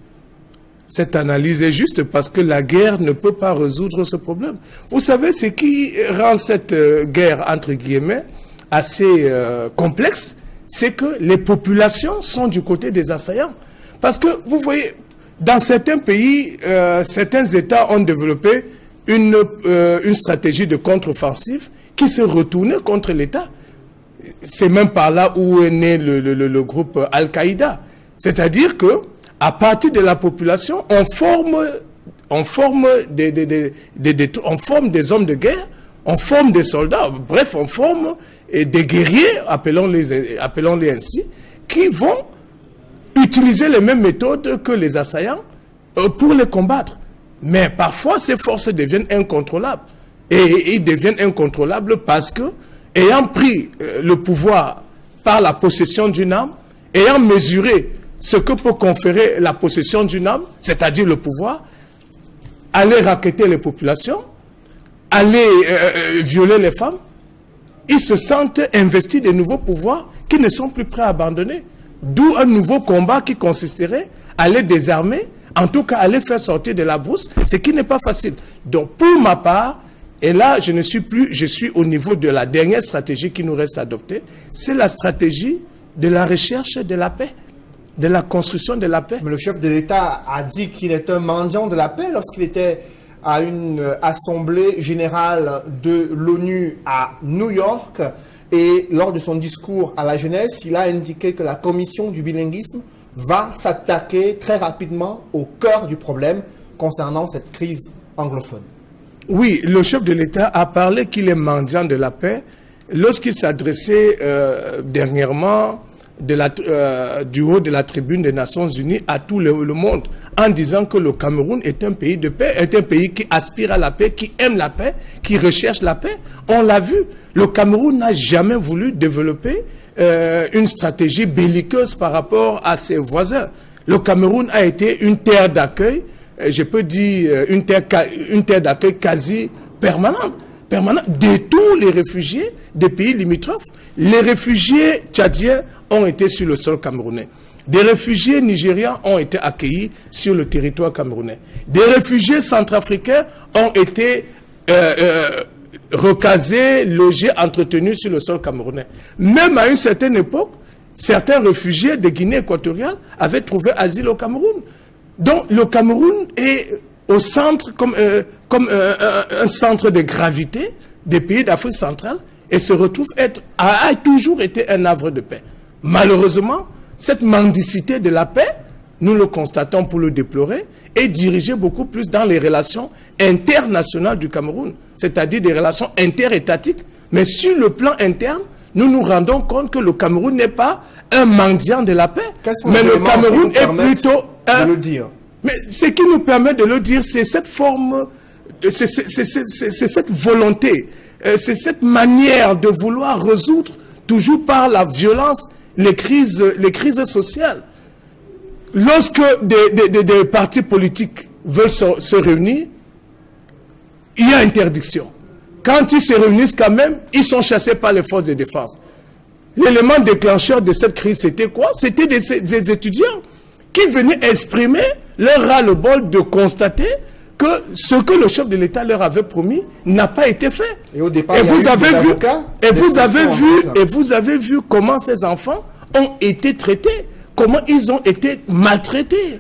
Cette analyse est juste parce que la guerre ne peut pas résoudre ce problème. Vous savez, ce qui rend cette guerre, entre guillemets, assez complexe, c'est que les populations sont du côté des assaillants. Parce que, vous voyez, dans certains pays, certains États ont développé une stratégie de contre-offensive qui se retournait contre l'État. C'est même par là où est né le groupe Al-Qaïda. C'est-à-dire que à partir de la population, on forme des hommes de guerre, on forme des soldats, bref, on forme des guerriers, appelons-les ainsi, qui vont utiliser les mêmes méthodes que les assaillants pour les combattre. Mais parfois, ces forces deviennent incontrôlables. Et ils deviennent incontrôlables parce que, ayant pris le pouvoir par la possession d'une arme, ayant mesuré ce que peut conférer la possession d'une arme, c'est-à-dire le pouvoir, aller racketter les populations, aller violer les femmes, ils se sentent investis de nouveaux pouvoirs qu'ils ne sont plus prêts à abandonner. D'où un nouveau combat qui consisterait à les désarmer, en tout cas à les faire sortir de la brousse, ce qui n'est pas facile. Donc pour ma part, et là je suis au niveau de la dernière stratégie qui nous reste à adopter, c'est la stratégie de la recherche de la paix, de la construction de la paix. Mais le chef de l'État a dit qu'il est un mendiant de la paix lorsqu'il était à une assemblée générale de l'ONU à New York. Et lors de son discours à la jeunesse, il a indiqué que la commission du bilinguisme va s'attaquer très rapidement au cœur du problème concernant cette crise anglophone. Oui, le chef de l'État a parlé qu'il est mendiant de la paix lorsqu'il s'adressait dernièrement du haut de la tribune des Nations Unies à tout le monde, en disant que le Cameroun est un pays de paix, est un pays qui aspire à la paix, qui aime la paix, qui recherche la paix. On l'a vu, le Cameroun n'a jamais voulu développer une stratégie belliqueuse par rapport à ses voisins. Le Cameroun a été une terre d'accueil, je peux dire une terre d'accueil quasi permanente de tous les réfugiés des pays limitrophes. Les réfugiés tchadiens ont été sur le sol camerounais. Des réfugiés nigérians ont été accueillis sur le territoire camerounais. Des réfugiés centrafricains ont été recasés, logés, entretenus sur le sol camerounais. Même à une certaine époque, certains réfugiés de Guinée équatoriale avaient trouvé asile au Cameroun. Donc le Cameroun est au centre, comme un centre de gravité des pays d'Afrique centrale et se retrouve a toujours été un havre de paix. Malheureusement, cette mendicité de la paix, nous le constatons pour le déplorer, est dirigée beaucoup plus dans les relations internationales du Cameroun, c'est-à-dire des relations interétatiques. Mais sur le plan interne, nous nous rendons compte que le Cameroun n'est pas un mendiant de la paix, mais le Cameroun est plutôt un... de le dire. Mais ce qui nous permet de le dire, c'est cette forme, c'est cette volonté, c'est cette manière de vouloir résoudre toujours par la violence les crises sociales. Lorsque des partis politiques veulent se réunir, il y a interdiction. Quand ils se réunissent quand même, ils sont chassés par les forces de défense. L'élément déclencheur de cette crise, c'était quoi? C'était des étudiants qui venaient exprimer leur ras-le-bol de constater que ce que le chef de l'État leur avait promis n'a pas été fait. Et au départ, vous avez vu comment ces enfants ont été traités, comment ils ont été maltraités.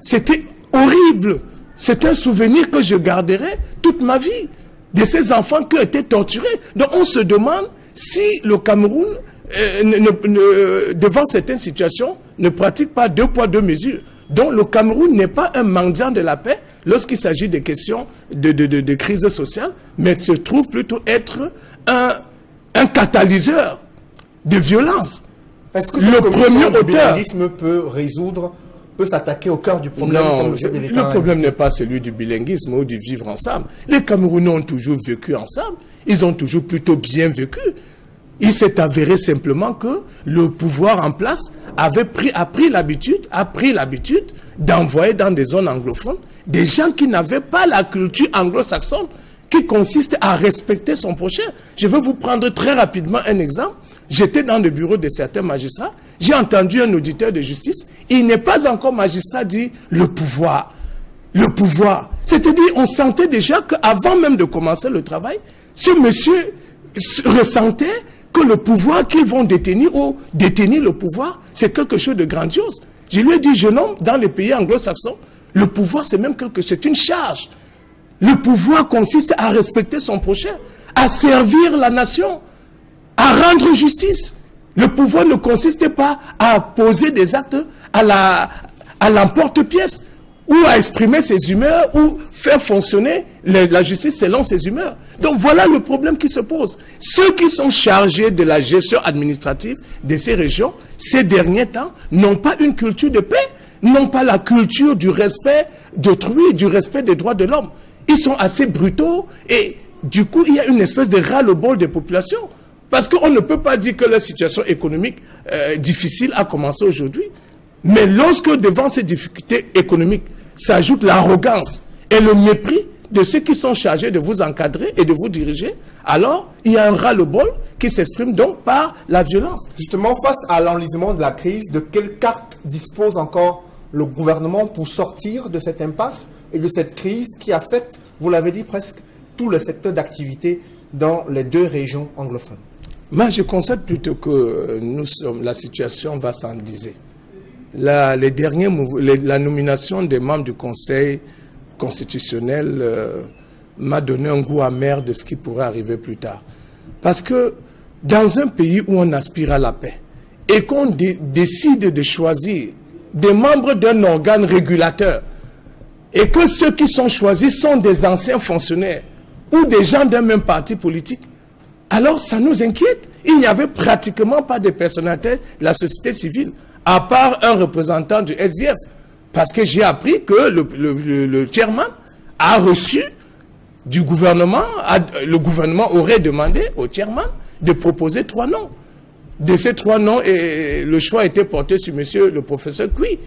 C'était horrible. C'est un souvenir que je garderai toute ma vie, de ces enfants qui ont été torturés. Donc on se demande si le Cameroun, devant certaines situations, ne pratique pas 2 poids 2 mesures. Donc le Cameroun n'est pas un mendiant de la paix lorsqu'il s'agit des questions de crise sociale, mais se trouve plutôt être un catalyseur de violence. Est-ce que le premier auteur peut s'attaquer au cœur du problème? Non, le problème n'est pas celui du bilinguisme ou du vivre ensemble. Les Camerounais ont toujours vécu ensemble. Ils ont toujours plutôt bien vécu. Il s'est avéré simplement que le pouvoir en place a pris l'habitude d'envoyer dans des zones anglophones des gens qui n'avaient pas la culture anglo-saxonne qui consiste à respecter son prochain. Je vais vous prendre très rapidement un exemple. J'étais dans le bureau de certains magistrats, j'ai entendu un auditeur de justice, il n'est pas encore magistrat, dit le pouvoir. Le pouvoir. C'est-à-dire, on sentait déjà qu'avant même de commencer le travail, ce monsieur ressentait que le pouvoir qu'ils vont détenir ou détenir le pouvoir, c'est quelque chose de grandiose. Je lui ai dit, jeune homme, dans les pays anglo-saxons, le pouvoir c'est même quelque chose, c'est une charge. Le pouvoir consiste à respecter son prochain, à servir la nation, à rendre justice. Le pouvoir ne consiste pas à poser des actes à l'emporte-pièce ou à exprimer ses humeurs ou faire fonctionner la justice selon ses humeurs. Donc voilà le problème qui se pose. Ceux qui sont chargés de la gestion administrative de ces régions, ces derniers temps, n'ont pas une culture de paix, n'ont pas la culture du respect d'autrui, du respect des droits de l'homme. Ils sont assez brutaux et du coup, il y a une espèce de ras-le-bol des populations. Parce qu'on ne peut pas dire que la situation économique difficile a commencé aujourd'hui. Mais lorsque devant ces difficultés économiques s'ajoute l'arrogance et le mépris de ceux qui sont chargés de vous encadrer et de vous diriger, alors il y a un ras-le-bol qui s'exprime donc par la violence. Justement, face à l'enlisement de la crise, de quelle carte dispose encore le gouvernement pour sortir de cette impasse et de cette crise qui affecte, vous l'avez dit, presque tout le secteur d'activité dans les 2 régions anglophones? Moi, je constate plutôt que la situation va s'enliser. La nomination des membres du Conseil constitutionnel m'a donné un goût amer de ce qui pourrait arriver plus tard. Parce que dans un pays où on aspire à la paix et qu'on décide de choisir des membres d'un organe régulateur et que ceux qui sont choisis sont des anciens fonctionnaires ou des gens d'un même parti politique, alors ça nous inquiète. Il n'y avait pratiquement pas de personnalités de la société civile, à part un représentant du SDF. Parce que j'ai appris que le chairman a reçu du gouvernement, le gouvernement aurait demandé au chairman de proposer 3 noms. De ces 3 noms, et le choix était porté sur monsieur le professeur Cui.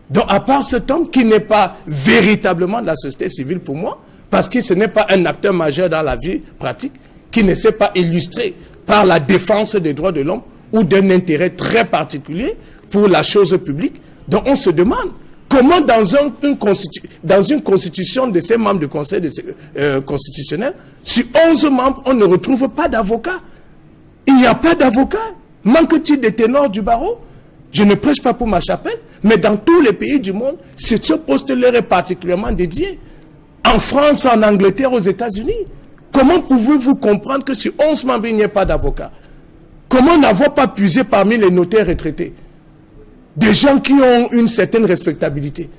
Donc à part cet homme qui n'est pas véritablement de la société civile pour moi, parce que ce n'est pas un acteur majeur dans la vie pratique, qui ne s'est pas illustré par la défense des droits de l'homme ou d'un intérêt très particulier pour la chose publique. Donc on se demande comment dans une constitution de ces membres du Conseil constitutionnel, sur 11 membres, on ne retrouve pas d'avocat. Il n'y a pas d'avocat. Manque-t-il des ténors du barreau? Je ne prêche pas pour ma chapelle, mais dans tous les pays du monde, ce poste leur est particulièrement dédié. En France, en Angleterre, aux États-Unis. Comment pouvez-vous comprendre que sur 11 membres, il n'y ait pas d'avocat? Comment n'avoir pas puisé parmi les notaires retraités des gens qui ont une certaine respectabilité?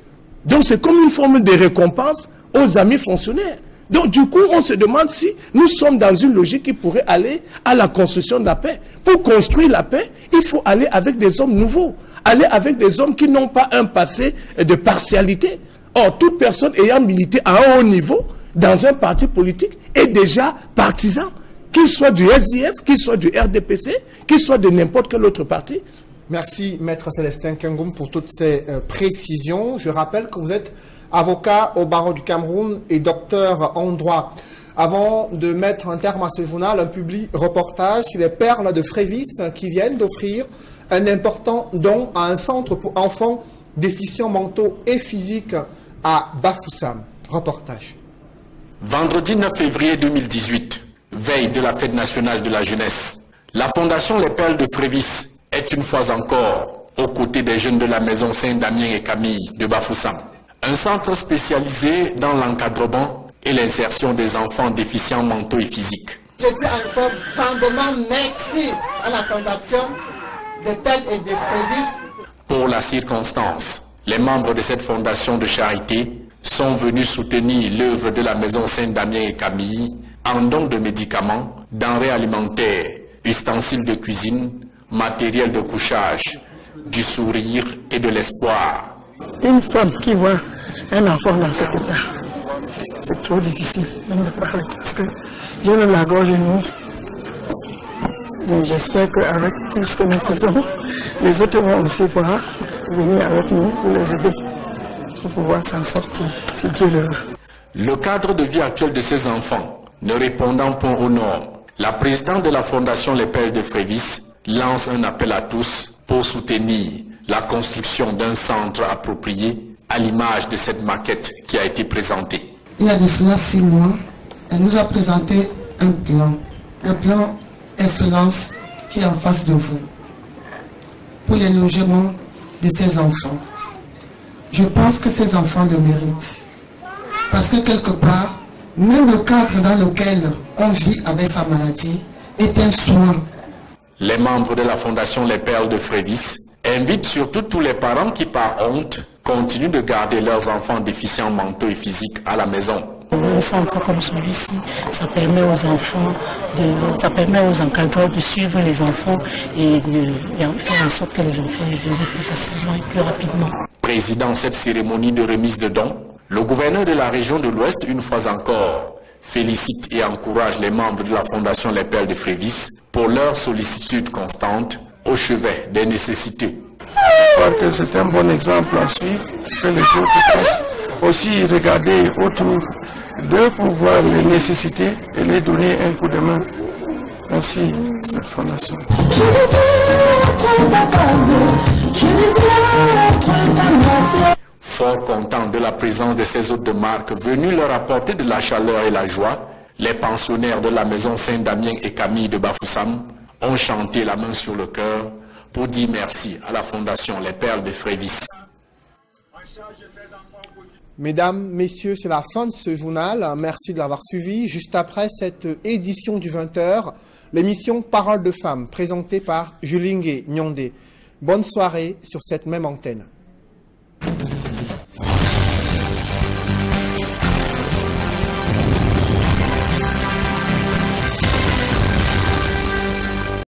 Donc c'est comme une forme de récompense aux amis fonctionnaires. Donc du coup, on se demande si nous sommes dans une logique qui pourrait aller à la construction de la paix. Pour construire la paix, il faut aller avec des hommes nouveaux, aller avec des hommes qui n'ont pas un passé de partialité. Or, toute personne ayant milité à un haut niveau dans un parti politique est déjà partisan, qu'il soit du SDF, qu'il soit du RDPC, qu'il soit de n'importe quel autre parti. Merci, Maître Célestin Kengoum, pour toutes ces précisions. Je rappelle que vous êtes avocat au barreau du Cameroun et docteur en droit. Avant de mettre un terme à ce journal, un public reportage sur les perles de Frévis qui viennent d'offrir un important don à un centre pour enfants déficients mentaux et physiques à Bafoussam. Reportage. Vendredi 9 février 2018, veille de la fête nationale de la jeunesse, la Fondation Les Perles de Frévis est une fois encore aux côtés des jeunes de la maison Saint-Damien et Camille de Bafoussam. Un centre spécialisé dans l'encadrement et l'insertion des enfants déficients mentaux et physiques. Je dis encore grandement merci à la Fondation Les Perles et de Frévis. Pour la circonstance, les membres de cette fondation de charité sont venus soutenir l'œuvre de la maison Saint-Damien et Camille en don de médicaments, denrées alimentaires, ustensiles de cuisine, matériel de couchage, du sourire et de l'espoir. Une femme qui voit un enfant dans cet état, c'est trop difficile même de parler parce que je me la gorge nous. Donc j'espère qu'avec tout ce que nous faisons, les autres vont aussi pouvoir venir avec nous pour les aider, pour pouvoir s'en sortir, si Dieu le veut. Le cadre de vie actuel de ces enfants ne répondant point aux normes, la présidente de la Fondation Les Perles de Frévis lance un appel à tous pour soutenir la construction d'un centre approprié à l'image de cette maquette qui a été présentée. Il y a de cela 6 mois, elle nous a présenté un plan, le plan Excellence qui est en face de vous, pour les logements de ces enfants. Je pense que ces enfants le méritent, parce que quelque part, même le cadre dans lequel on vit avec sa maladie est un soin. Les membres de la Fondation Les Perles de Frévis invitent surtout tous les parents qui, par honte, continuent de garder leurs enfants déficients mentaux et physiques à la maison. Un centre comme celui-ci, ça permet aux enfants, ça permet aux encadreurs de suivre les enfants et de faire en sorte que les enfants évoluent plus facilement et plus rapidement. Président cette cérémonie de remise de dons, le gouverneur de la région de l'Ouest, une fois encore, félicite et encourage les membres de la Fondation Les Perles de Frévis pour leur sollicitude constante au chevet des nécessités. Je crois que c'est un bon exemple à suivre, que les autres puissent aussi regarder autour d'eux pour voir les nécessités et les donner un coup de main. Merci, cette fondation. Fort contents de la présence de ces hôtes de marque venus leur apporter de la chaleur et la joie, les pensionnaires de la maison Saint-Damien et Camille de Bafoussam ont chanté la main sur le cœur pour dire merci à la Fondation Les Perles de Frévis. Mesdames, Messieurs, c'est la fin de ce journal. Merci de l'avoir suivi. Juste après cette édition du 20h, l'émission Parole de femmes, présentée par Julingue Nyondé. Bonne soirée sur cette même antenne.